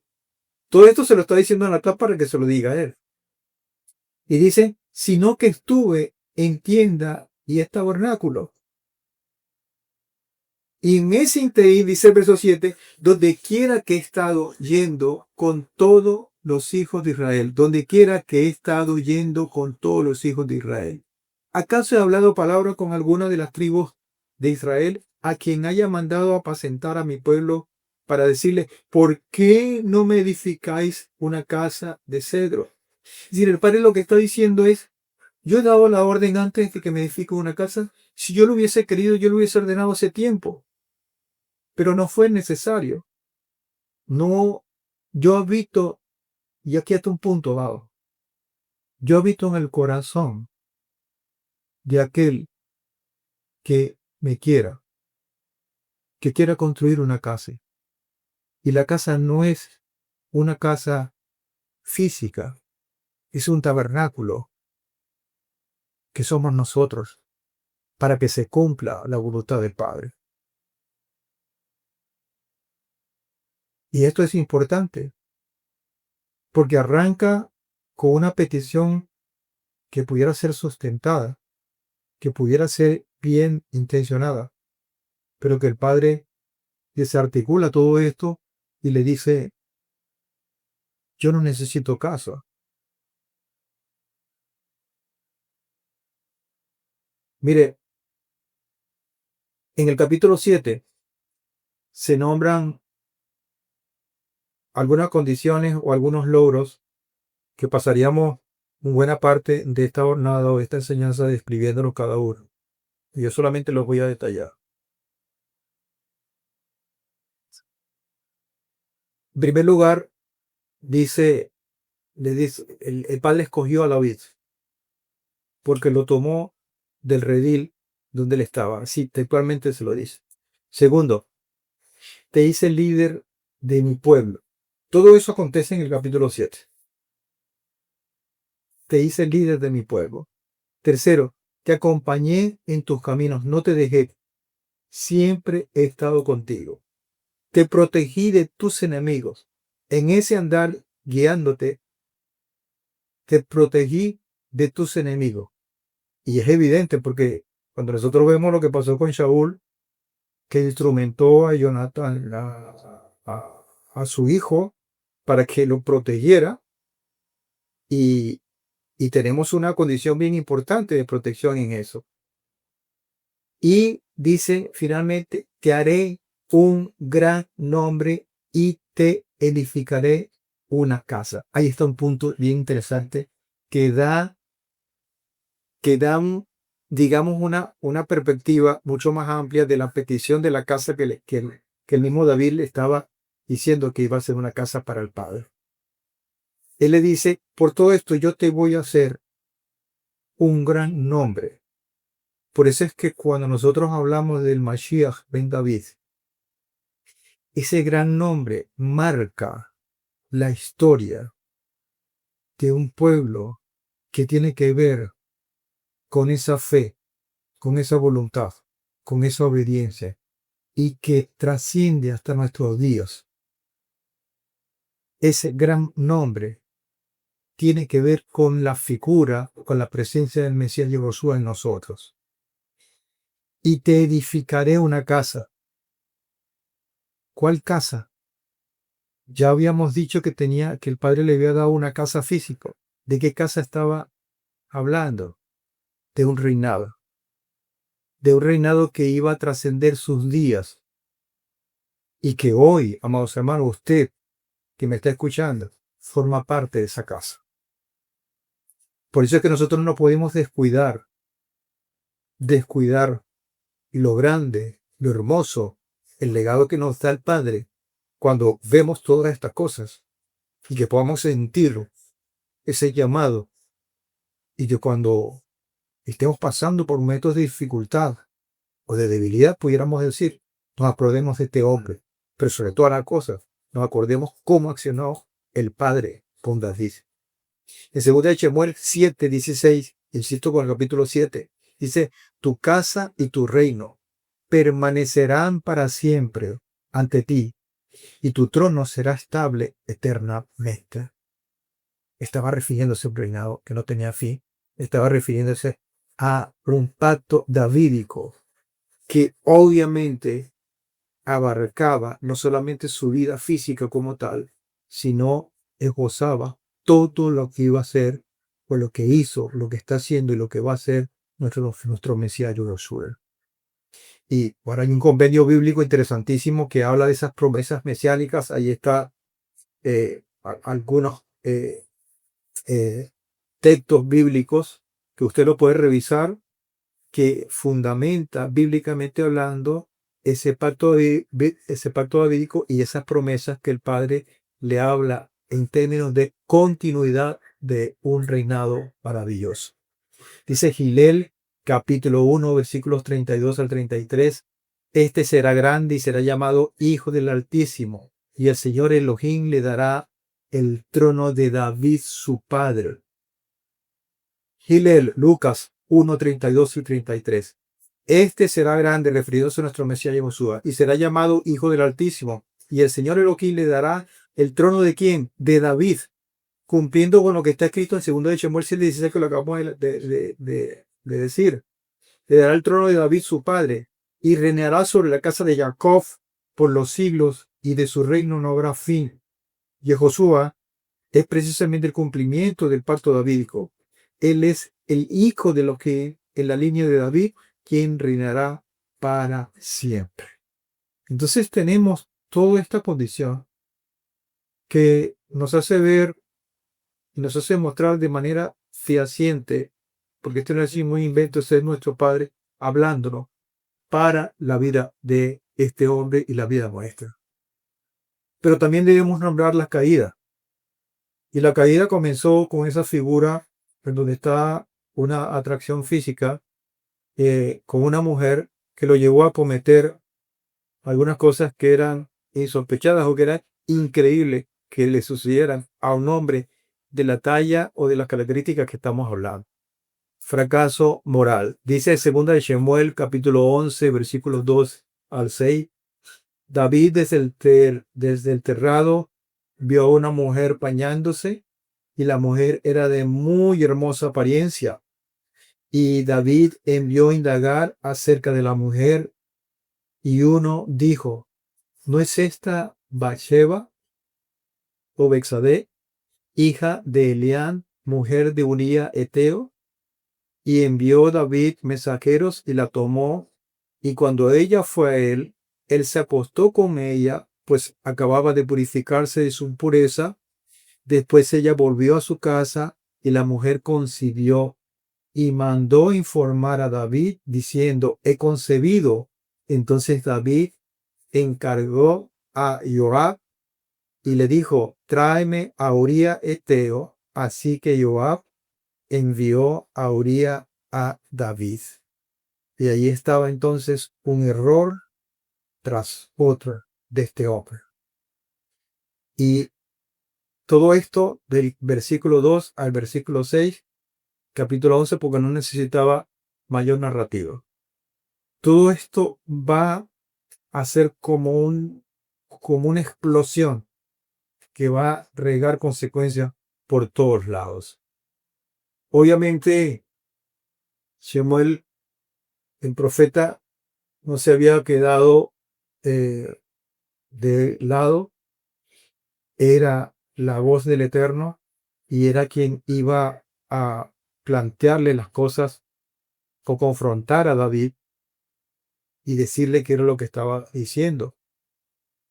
Todo esto se lo está diciendo Natán para que se lo diga a él. Y dice, sino que estuve en tienda y tabernáculo. Y en ese interín, dice el verso 7, donde quiera que he estado yendo con todos los hijos de Israel, donde quiera que he estado yendo con todos los hijos de Israel. ¿Acaso he hablado palabra con alguna de las tribus de Israel a quien haya mandado apacentar a mi pueblo para decirle, ¿por qué no me edificáis una casa de cedro? Es decir, el padre lo que está diciendo es, yo he dado la orden antes de que me edifique una casa. Si yo lo hubiese querido, yo lo hubiese ordenado hace tiempo. Pero no fue necesario. No, yo habito, y aquí hasta un punto dado, yo habito en el corazón de aquel que me quiera, que quiera construir una casa. Y la casa no es una casa física, es un tabernáculo que somos nosotros para que se cumpla la voluntad del Padre. Y esto es importante porque arranca con una petición que pudiera ser sustentada, que pudiera ser bien intencionada, pero que el Padre desarticula todo esto y le dice, yo no necesito casa. Mire, en el capítulo 7 se nombran algunas condiciones o algunos logros que pasaríamos buena parte de esta jornada o de esta enseñanza describiéndolos cada uno. Y yo solamente los voy a detallar. En primer lugar, le dice, el padre escogió a David porque lo tomó del redil donde él estaba. Así, textualmente se lo dice. Segundo, te hice líder de mi pueblo. Todo eso acontece en el capítulo 7. Te hice líder de mi pueblo. Tercero, te acompañé en tus caminos, no te dejé. Siempre he estado contigo. Te protegí de tus enemigos. En ese andar guiándote, te protegí de tus enemigos. Y es evidente porque cuando nosotros vemos lo que pasó con Shaul, que instrumentó a Jonathan, a su hijo, para que lo protegiera, y tenemos una condición bien importante de protección en eso. Y dice finalmente, te haré un gran nombre y te edificaré una casa. Ahí está un punto bien interesante que da digamos, una perspectiva mucho más amplia de la petición de la casa que el mismo David le estaba diciendo que iba a ser una casa para el Padre. Él le dice, por todo esto yo te voy a hacer un gran nombre. Por eso es que cuando nosotros hablamos del Mashiach ben David, ese gran nombre marca la historia de un pueblo que tiene que ver con esa fe, con esa voluntad, con esa obediencia y que trasciende hasta nuestros días. Ese gran nombre tiene que ver con la figura, con la presencia del Mesías Yehoshua en nosotros. Y te edificaré una casa. ¿Cuál casa? Ya habíamos dicho que el Padre le había dado una casa física. ¿De qué casa estaba hablando? De un reinado. De un reinado que iba a trascender sus días. Y que hoy, amados hermanos, usted que me está escuchando, forma parte de esa casa. Por eso es que nosotros no podemos descuidar lo grande, lo hermoso, el legado que nos da el Padre cuando vemos todas estas cosas y que podamos sentir ese llamado y que cuando estemos pasando por momentos de dificultad, o de debilidad, pudiéramos decir, nos acordemos de este hombre, pero sobre todas las cosas, nos acordemos cómo accionó el Padre con David. En 2 de Samuel 7:16, insisto con el capítulo 7, dice, tu casa y tu reino permanecerán para siempre ante ti, y tu trono será estable eternamente. Estaba refiriéndose a un reinado que no tenía fin, estaba refiriéndose a un pacto davídico que obviamente abarcaba no solamente su vida física como tal, sino esbozaba todo lo que iba a ser, o lo que hizo, lo que está haciendo y lo que va a hacer nuestro Mesías Yeshua. Y ahora hay un compendio bíblico interesantísimo que habla de esas promesas mesiánicas. Ahí está algunos textos bíblicos que usted lo puede revisar, que fundamenta bíblicamente hablando ese pacto davídico y esas promesas que el Padre le habla en términos de continuidad de un reinado maravilloso. Dice Gilel, capítulo 1, versículos 32 al 33, este será grande y será llamado Hijo del Altísimo, y el Señor Elohim le dará el trono de David su padre. Gilel, Lucas 1, 32 y 33. Este será grande, refiriéndose a nuestro Mesías Yeshua, y será llamado Hijo del Altísimo, y el Señor Elohim le dará el trono de ¿quién? De David, cumpliendo con lo que está escrito en 2 de Samuel 7:16, que lo acabamos de decir. Le dará el trono de David su padre, y reinará sobre la casa de Jacob por los siglos, y de su reino no habrá fin. Yehoshua es precisamente el cumplimiento del pacto davídico. Él es el hijo de lo que en la línea de David, quien reinará para siempre. Entonces tenemos toda esta condición que nos hace ver y nos hace mostrar de manera fehaciente, porque este no es un invento, este es nuestro Padre hablándonos para la vida de este hombre y la vida nuestra. Pero también debemos nombrar las caídas. Y la caída comenzó con esa figura en donde está una atracción física con una mujer que lo llevó a cometer algunas cosas que eran insospechadas o que eran increíbles que le sucedieran a un hombre de la talla o de las características que estamos hablando. Fracaso moral. Dice 2 de Samuel, capítulo 11, versículos 2 al 6. David desde el terrado vio a una mujer bañándose, y la mujer era de muy hermosa apariencia. Y David envió a indagar acerca de la mujer, y uno dijo, ¿no es esta Bathsheba o Bexadé, hija de Elián, mujer de Uría Eteo? Y envió David mensajeros y la tomó, y cuando ella fue a él, él se acostó con ella, pues acababa de purificarse de su impureza. Después ella volvió a su casa, y la mujer concibió, y mandó informar a David, diciendo, he concebido. Entonces David encargó a Joab y le dijo, tráeme a Uría Eteo. Así que Joab envió a Uría a David. Y allí estaba entonces un error tras otro de este hombre. Y todo esto del versículo 2 al versículo 6, capítulo 11, porque no necesitaba mayor narrativa. Todo esto va a ser como una explosión que va a regar consecuencias por todos lados. Obviamente, Samuel, el profeta, no se había quedado de lado, era la voz del Eterno y era quien iba a plantearle las cosas o confrontar a David y decirle qué era lo que estaba diciendo.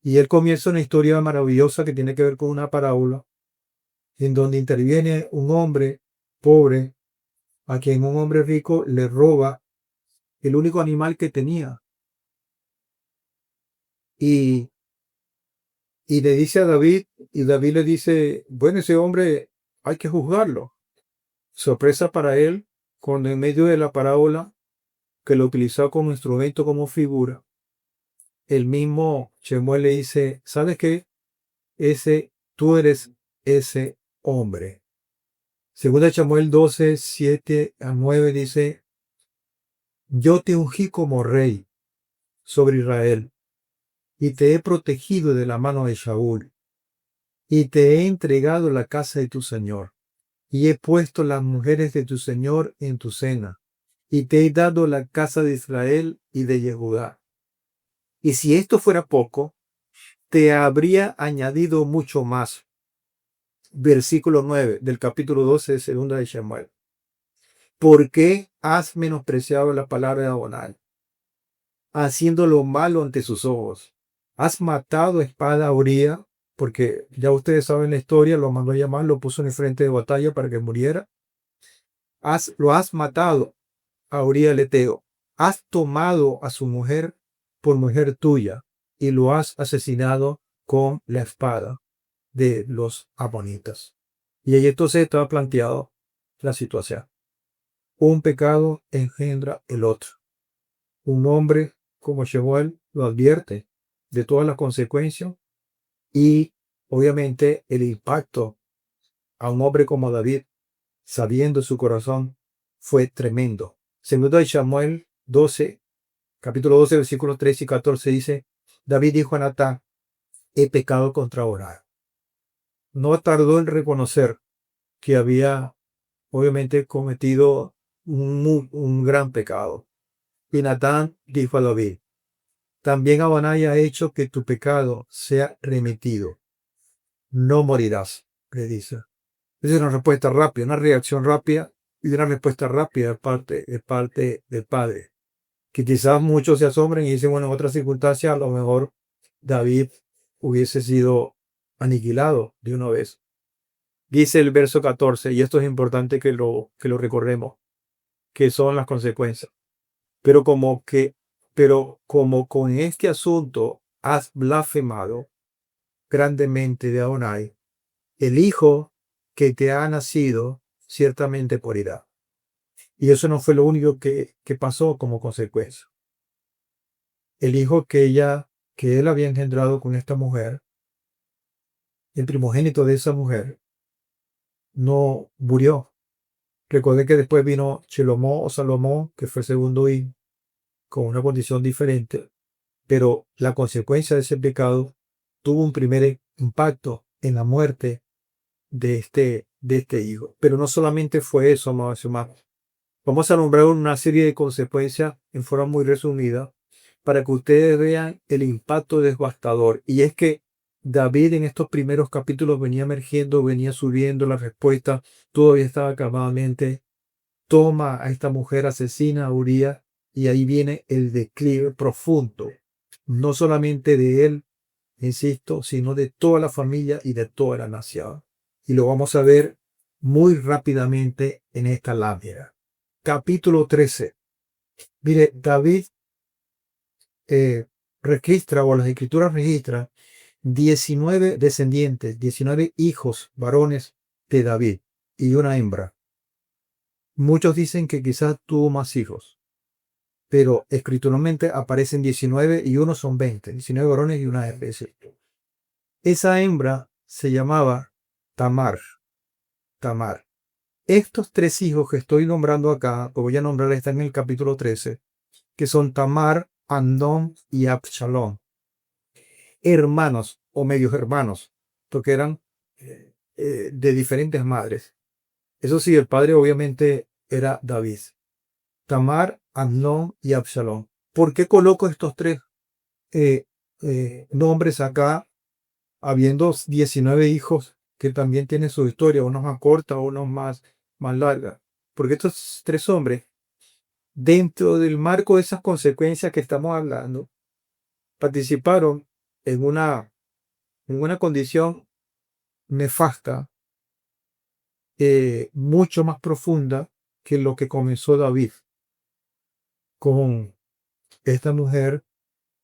Y él comienza una historia maravillosa que tiene que ver con una parábola en donde interviene un hombre pobre a quien un hombre rico le roba el único animal que tenía. Y le dice a David, y David le dice, bueno, ese hombre hay que juzgarlo. Sorpresa para él, cuando en medio de la parábola que lo utilizó como instrumento, como figura, el mismo Shemuel le dice, ¿sabes qué? Tú eres ese hombre. Segunda de Samuel 12, 7 a 9 dice, yo te ungí como rey sobre Israel y te he protegido de la mano de Saúl y te he entregado la casa de tu señor y he puesto las mujeres de tu señor en tu cena y te he dado la casa de Israel y de Jehudá. Y si esto fuera poco, te habría añadido mucho más. Versículo 9 del capítulo 12 de segunda de Samuel. ¿Por qué has menospreciado la palabra de Adonai, haciendo lo malo ante sus ojos? Has matado a espada a Uría, porque ya ustedes saben la historia, lo mandó a llamar, lo puso en el frente de batalla para que muriera. Lo has matado a Uría el Eteo. Has tomado a su mujer por mujer tuya y lo has asesinado con la espada de los amonitas. Y ahí entonces estaba planteado la situación. Un pecado engendra el otro. Un hombre como Shemuel lo advierte de todas las consecuencias y obviamente el impacto a un hombre como David, sabiendo su corazón, fue tremendo. Segundo de Samuel 12, capítulo 12, versículos 13 y 14 dice, David dijo a Natán, he pecado contra Adonai. No tardó en reconocer que había obviamente cometido un gran pecado. Y Natán dijo a David, también Adonai ha hecho que tu pecado sea remitido. No morirás, le dice. Es una respuesta rápida, una reacción rápida y una respuesta rápida de parte del Padre. Que quizás muchos se asombren y dicen, bueno, en otras circunstancias a lo mejor David hubiese sido aniquilado de una vez. Dice el verso 14, y esto es importante que lo recordemos, que son las consecuencias. Pero como con este asunto has blasfemado grandemente de Adonai, el hijo que te ha nacido ciertamente morirá. Y eso no fue lo único que pasó como consecuencia. El hijo que él había engendrado con esta mujer, el primogénito de esa mujer, no murió. Recordé que después vino Shelomó o Salomón, que fue el segundo hijo, con una condición diferente, pero la consecuencia de ese pecado tuvo un primer impacto en la muerte de este hijo. Pero no solamente fue eso, amados hermanos. Vamos a nombrar una serie de consecuencias en forma muy resumida para que ustedes vean el impacto devastador. Y es que David en estos primeros capítulos venía emergiendo, venía subiendo la respuesta, todavía estaba calmadamente, toma a esta mujer asesina a Uría y ahí viene el declive profundo, no solamente de él, insisto, sino de toda la familia y de toda la nación. Y lo vamos a ver muy rápidamente en esta lámina. Capítulo 13. Mire, David registra, o las escrituras registran, 19 descendientes, 19 hijos varones de David y una hembra. Muchos dicen que quizás tuvo más hijos, pero escrituralmente aparecen 19 y uno son 20, 19 varones y una hembra. Esa hembra se llamaba Tamar. Tamar. Estos tres hijos que estoy nombrando acá, que voy a nombrar, están en el capítulo 13, que son Tamar, Amnón y Absalón. Hermanos o medios hermanos, porque eran de diferentes madres. Eso sí, el padre obviamente era David. Tamar, Amnón y Absalón. ¿Por qué coloco estos tres nombres acá, habiendo 19 hijos que también tienen su historia, unos más cortas, unos más largas? Porque estos tres hombres, dentro del marco de esas consecuencias que estamos hablando, participaron en una condición nefasta, mucho más profunda que lo que comenzó David con esta mujer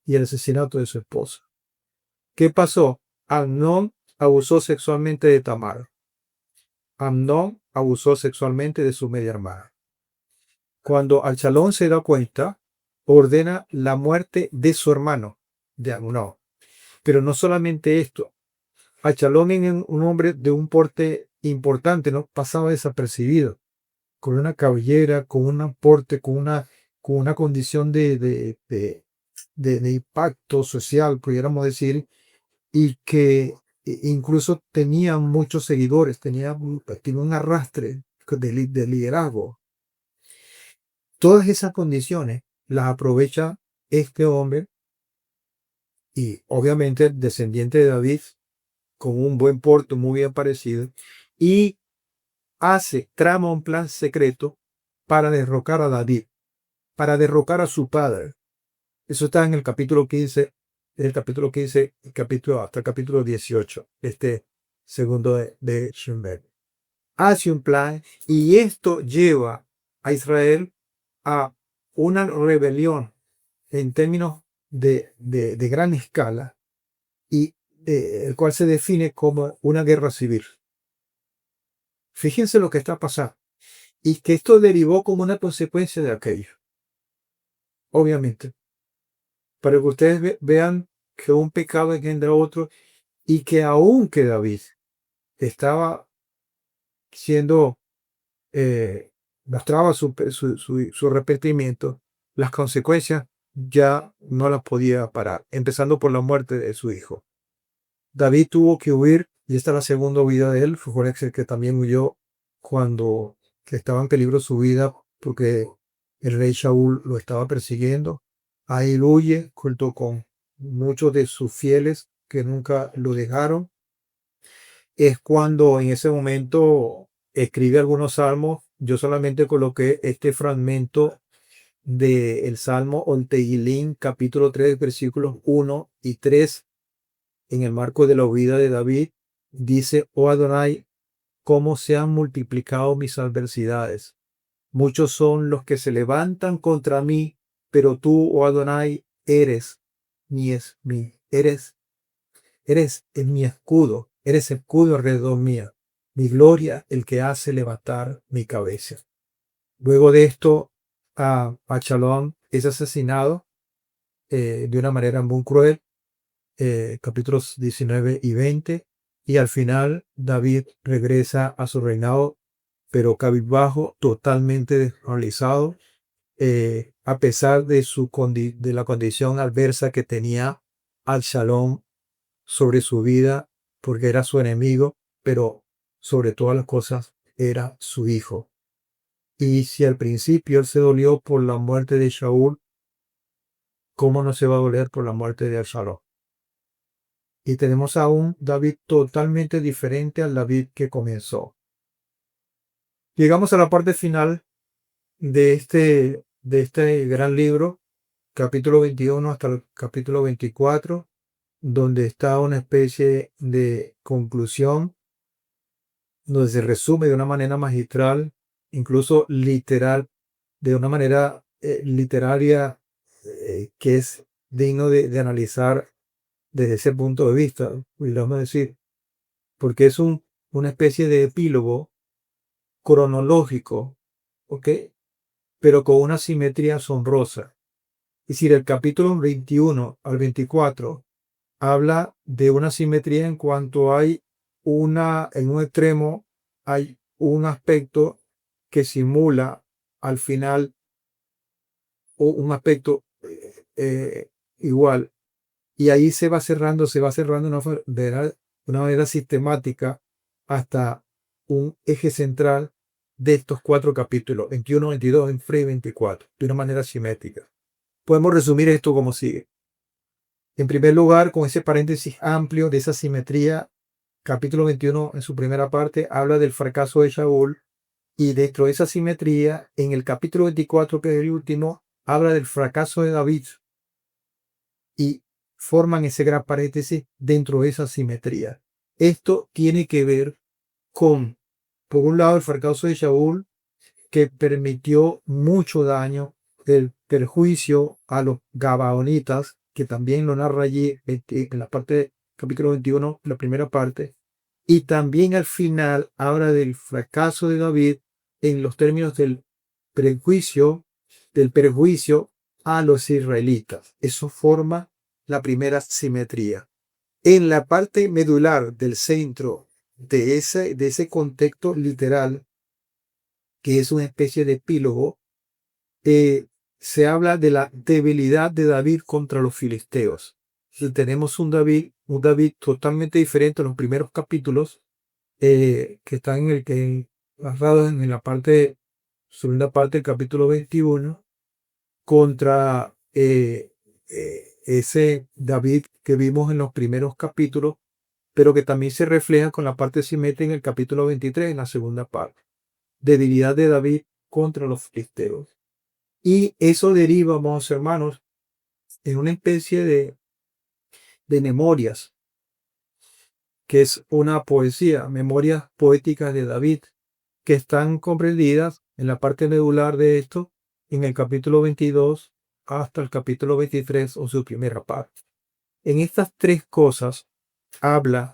y el asesinato de su esposa. ¿Qué pasó? Amnón abusó sexualmente de Tamar. Amnón abusó sexualmente de su media hermana. Cuando Absalón se da cuenta, ordena la muerte de su hermano, de Amnón. Pero no solamente esto. Absalón, en un hombre de un porte importante, no pasaba desapercibido, con una cabellera, con un porte, con una condición de impacto social, pudiéramos decir, y que incluso tenía muchos seguidores, tenía un arrastre de liderazgo. Todas esas condiciones las aprovecha este hombre y obviamente descendiente de David, con un buen porte, muy bien parecido, y trama un plan secreto para derrocar a David, para derrocar a su padre. Eso está en el capítulo 15, hasta el capítulo 18, este segundo de Shember. Hace un plan y esto lleva a Israel a una rebelión en términos de gran escala y el cual se define como una guerra civil. Fíjense lo que está pasando y que esto derivó como una consecuencia de aquello. Obviamente, para que ustedes vean que un pecado engendra otro y que aunque David estaba siendo, mostraba su arrepentimiento, las consecuencias ya no las podía parar, empezando por la muerte de su hijo. David tuvo que huir y esta es la segunda huida de él. Fue que también huyó cuando estaba en peligro su vida porque el rey Shaul lo estaba persiguiendo. Ahí huye junto con muchos de sus fieles que nunca lo dejaron. Es cuando en ese momento escribe algunos salmos. Yo solamente coloqué este fragmento del Salmo Onteilim, capítulo 3, versículos 1 y 3, en el marco de la huida de David. Dice: oh Adonai, cómo se han multiplicado mis adversidades. Muchos son los que se levantan contra mí, pero tú, oh Adonai, eres mi escudo, eres escudo alrededor mía, mi gloria, el que hace levantar mi cabeza. Luego de esto, Absalom es asesinado de una manera muy cruel, capítulos 19 y 20, y al final David regresa a su reinado, pero cabizbajo, totalmente desmoralizado, a pesar de la condición adversa que tenía Absalom sobre su vida, porque era su enemigo, pero sobre todas las cosas era su hijo. Y si al principio él se dolió por la muerte de Shaul, ¿cómo no se va a doler por la muerte de Absalom? Y tenemos a un David totalmente diferente al David que comenzó. Llegamos a la parte final de este gran libro, capítulo 21 hasta el capítulo 24, donde está una especie de conclusión, donde se resume de una manera magistral, incluso literal, de una manera literaria, que es digno de analizar desde ese punto de vista, podríamos decir, porque es una especie de epílogo cronológico, ¿ok? Pero con una simetría asombrosa. Es decir, el capítulo 21 al 24 habla de una simetría en cuanto en un extremo hay un aspecto que simula al final un aspecto igual. Y ahí se va cerrando de una manera sistemática hasta un eje central de estos 4 capítulos, 21, 22, 23 y 24, de una manera simétrica. Podemos resumir esto como sigue. En primer lugar, con ese paréntesis amplio de esa simetría, capítulo 21 en su primera parte habla del fracaso de Shaul, y dentro de esa simetría, en el capítulo 24, que es el último, habla del fracaso de David y forman ese gran paréntesis dentro de esa simetría. Esto tiene que ver con, por un lado, el fracaso de Shaul, que permitió mucho daño, el perjuicio a los gabaonitas, que también lo narra allí en la parte del capítulo 21, la primera parte, y también al final habla del fracaso de David en los términos del del perjuicio a los israelitas. Eso forma la primera simetría. En la parte medular del centro de ese contexto literal, que es una especie de epílogo, se habla de la debilidad de David contra los filisteos. Y tenemos un David totalmente diferente en los primeros capítulos, que están narrados en la segunda parte del capítulo 21, contra ese David que vimos en los primeros capítulos, pero que también se refleja con la parte simétrica en el capítulo 23, en la segunda parte. Debilidad de David contra los filisteos. Y eso deriva, amados hermanos, en una especie de memorias, que es una poesía, memorias poéticas de David, que están comprendidas en la parte medular de esto, en el capítulo 22 hasta el capítulo 23 o su primera parte. En estas tres cosas en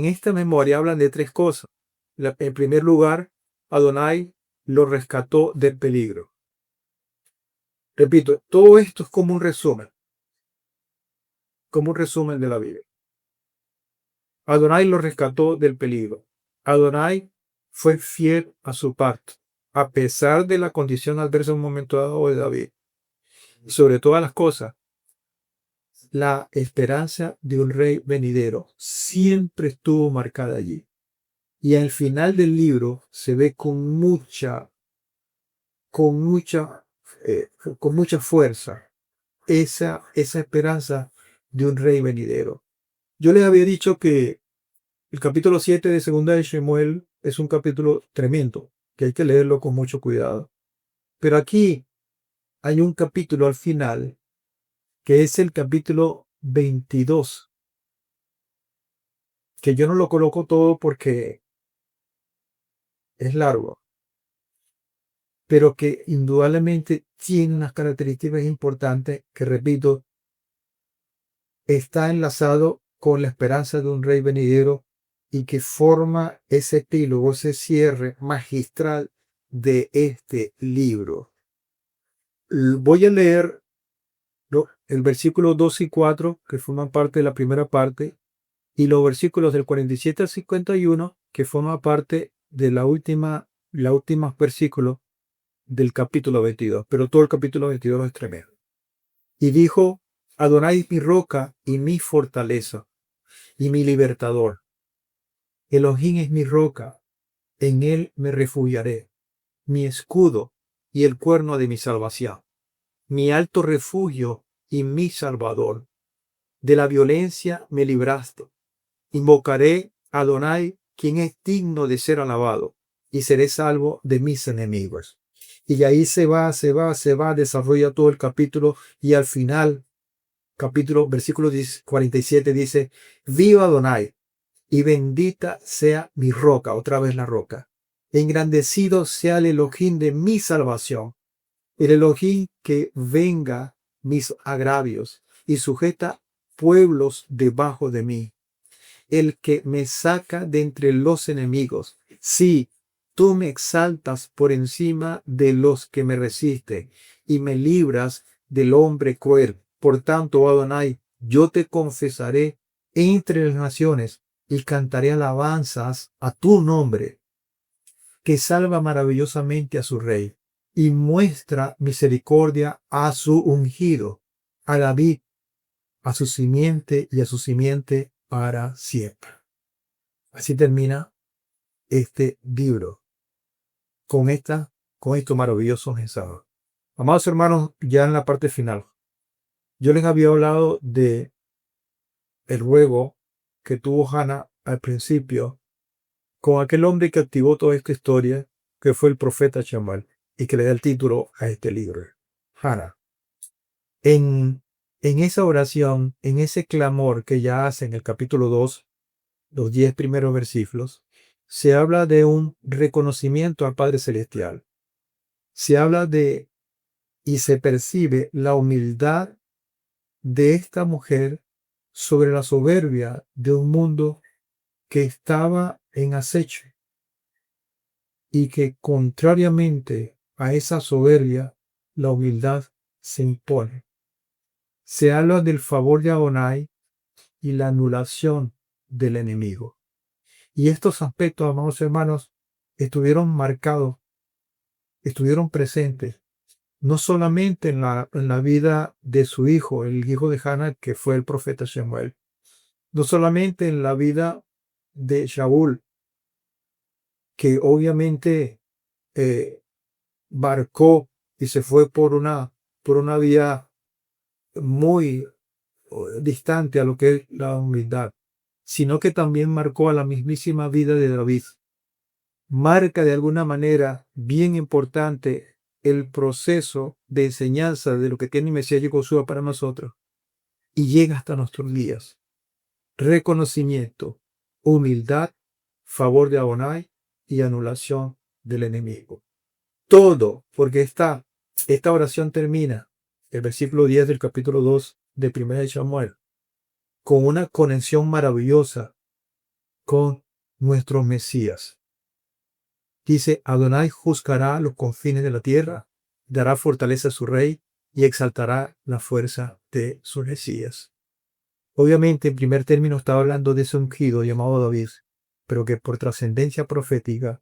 esta memoria hablan de tres cosas. En primer lugar, Adonai lo rescató del peligro. Repito, todo esto es como un resumen de la Biblia. Adonai lo rescató del peligro. Adonai fue fiel a su pacto, a pesar de la condición adversa en un momento dado de David. Y sobre todas las cosas, la esperanza de un rey venidero siempre estuvo marcada allí. Y al final del libro se ve con mucha fuerza esa esperanza de un rey venidero. Yo les había dicho que el capítulo 7 de Segunda de Shemuel es un capítulo tremendo, que hay que leerlo con mucho cuidado. Pero aquí hay un capítulo al final, que es el capítulo 22, que yo no lo coloco todo porque es largo, pero que indudablemente tiene unas características importantes que, repito, está enlazado con la esperanza de un rey venidero y que forma ese epílogo, ese cierre magistral de este libro. Voy a leer el versículo 2 y 4, que forman parte de la primera parte, y los versículos del 47 al 51, que forman parte de los últimos versículos del capítulo 22. Pero todo el capítulo 22 es tremendo. Y dijo: Adonai es mi roca y mi fortaleza y mi libertador. Elohim es mi roca, en él me refugiaré, mi escudo y el cuerno de mi salvación, mi alto refugio y mi salvador. De la violencia me libraste. Invocaré a Adonai, quien es digno de ser alabado, y seré salvo de mis enemigos. Y ahí se va, desarrolla todo el capítulo, y al final, versículo 47 dice: Viva Adonai, y bendita sea mi roca, otra vez la roca. Engrandecido sea el Elohim de mi salvación, el Elohim que venga mis agravios y sujeta pueblos debajo de mí, el que me saca de entre los enemigos. Sí, tú me exaltas por encima de los que me resisten y me libras del hombre cruel. Por tanto, Adonai, yo te confesaré entre las naciones y cantaré alabanzas a tu nombre, que salva maravillosamente a su rey y muestra misericordia a su ungido, a David, a su simiente y a su simiente para siempre. Así termina este libro con estos maravillosos mensajes. Amados hermanos, ya en la parte final, yo les había hablado de el ruego que tuvo Hannah al principio con aquel hombre que activó toda esta historia, que fue el profeta Shamuel, y que le da el título a este libro, Hannah. En esa oración, en ese clamor que ella hace en el capítulo 2, los 10 primeros versículos, se habla de un reconocimiento al Padre Celestial. Se habla y se percibe la humildad de esta mujer sobre la soberbia de un mundo que estaba en acecho. y que contrariamente a esa soberbia, la humildad se impone. Se habla del favor de Adonai y la anulación del enemigo. Y estos aspectos, amados hermanos, estuvieron marcados, estuvieron presentes, no solamente en la vida de su hijo, el hijo de Hannah, que fue el profeta Samuel, no solamente en la vida de Shaul, que obviamente barcó y se fue por una vía muy distante a lo que es la humildad, sino que también marcó a la mismísima vida de David. Marca de alguna manera bien importante el proceso de enseñanza de lo que tiene Mesías y Josué para nosotros y llega hasta nuestros días. Reconocimiento, humildad, favor de Adonai y anulación del enemigo. Todo, porque esta oración termina, el versículo 10 del capítulo 2 de 1 de Samuel, con una conexión maravillosa con nuestro Mesías. Dice, Adonai juzgará los confines de la tierra, dará fortaleza a su rey y exaltará la fuerza de su Mesías. Obviamente, en primer término, estaba hablando de ese ungido llamado David, pero que por trascendencia profética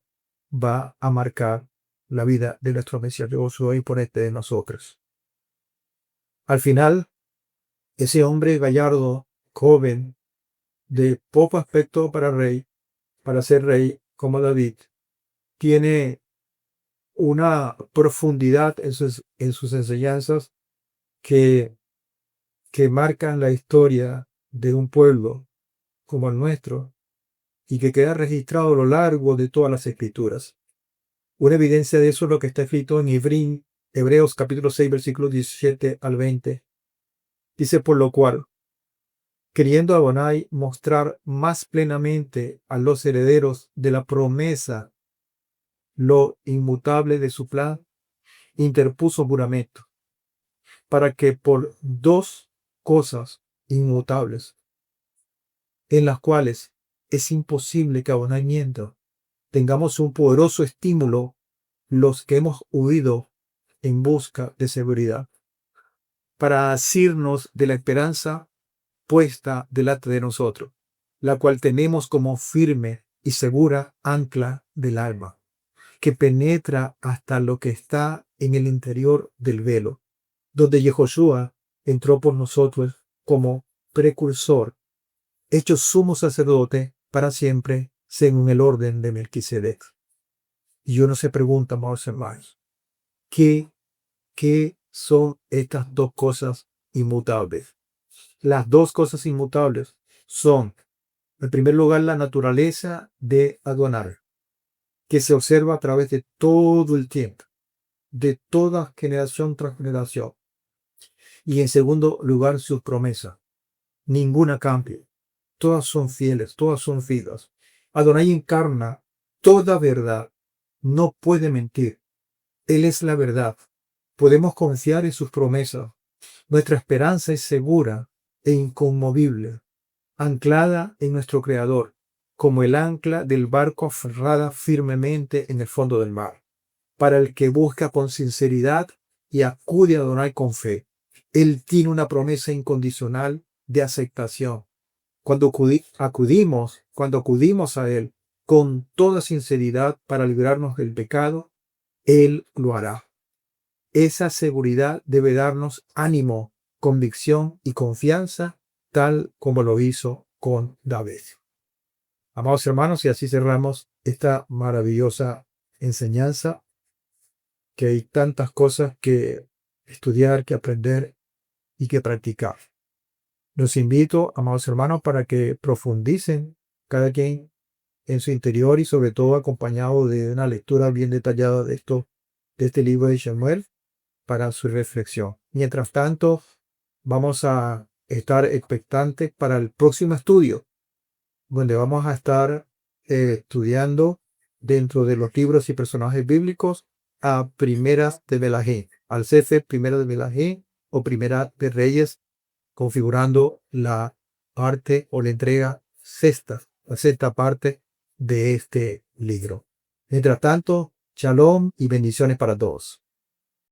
va a marcar la vida de nuestro Mesías de Josué y por este de nosotros. Al final, ese hombre gallardo, joven, de poco aspecto para ser rey como David, tiene una profundidad en sus enseñanzas que marcan la historia de un pueblo como el nuestro y que queda registrado a lo largo de todas las escrituras. Una evidencia de eso es lo que está escrito en Hebreos capítulo 6, versículos 17 al 20. Dice, por lo cual, queriendo Adonai mostrar más plenamente a los herederos de la promesa lo inmutable de su plan, interpuso juramento, para que por dos cosas inmutables, en las cuales es imposible que Adonai mienta, tengamos un poderoso estímulo los que hemos huido en busca de seguridad, para asirnos de la esperanza puesta delante de nosotros, la cual tenemos como firme y segura ancla del alma, que penetra hasta lo que está en el interior del velo, donde Yehoshua entró por nosotros como precursor, hecho sumo sacerdote para siempre, según el orden de Melquisedec. Y uno se pregunta, amados hermanos, ¿qué son estas dos cosas inmutables? Las dos cosas inmutables son, en primer lugar, la naturaleza de Adonai, que se observa a través de todo el tiempo, de toda generación tras generación. Y en segundo lugar, sus promesas. Ninguna cambia. Todas son fieles, todas son fijas. Adonai encarna toda verdad. No puede mentir. Él es la verdad. Podemos confiar en sus promesas. Nuestra esperanza es segura e inconmovible, anclada en nuestro Creador, como el ancla del barco aferrada firmemente en el fondo del mar. Para el que busca con sinceridad y acude a Adonai con fe, Él tiene una promesa incondicional de aceptación. Cuando acudimos a Él con toda sinceridad para librarnos del pecado, Él lo hará. Esa seguridad debe darnos ánimo, convicción y confianza, tal como lo hizo con David. Amados hermanos, y así cerramos esta maravillosa enseñanza, que hay tantas cosas que estudiar, que aprender y que practicar. Los invito, amados hermanos, para que profundicen cada quien en su interior y sobre todo acompañado de una lectura bien detallada de este libro de Samuel para su reflexión. Mientras tanto, vamos a estar expectantes para el próximo estudio, donde vamos a estar estudiando dentro de los libros y personajes bíblicos a Primeras de Melahí, al Sefer Primera de Melahí o Primera de Reyes, configurando la parte o la entrega la sexta parte de este libro. Mientras tanto, shalom y bendiciones para todos.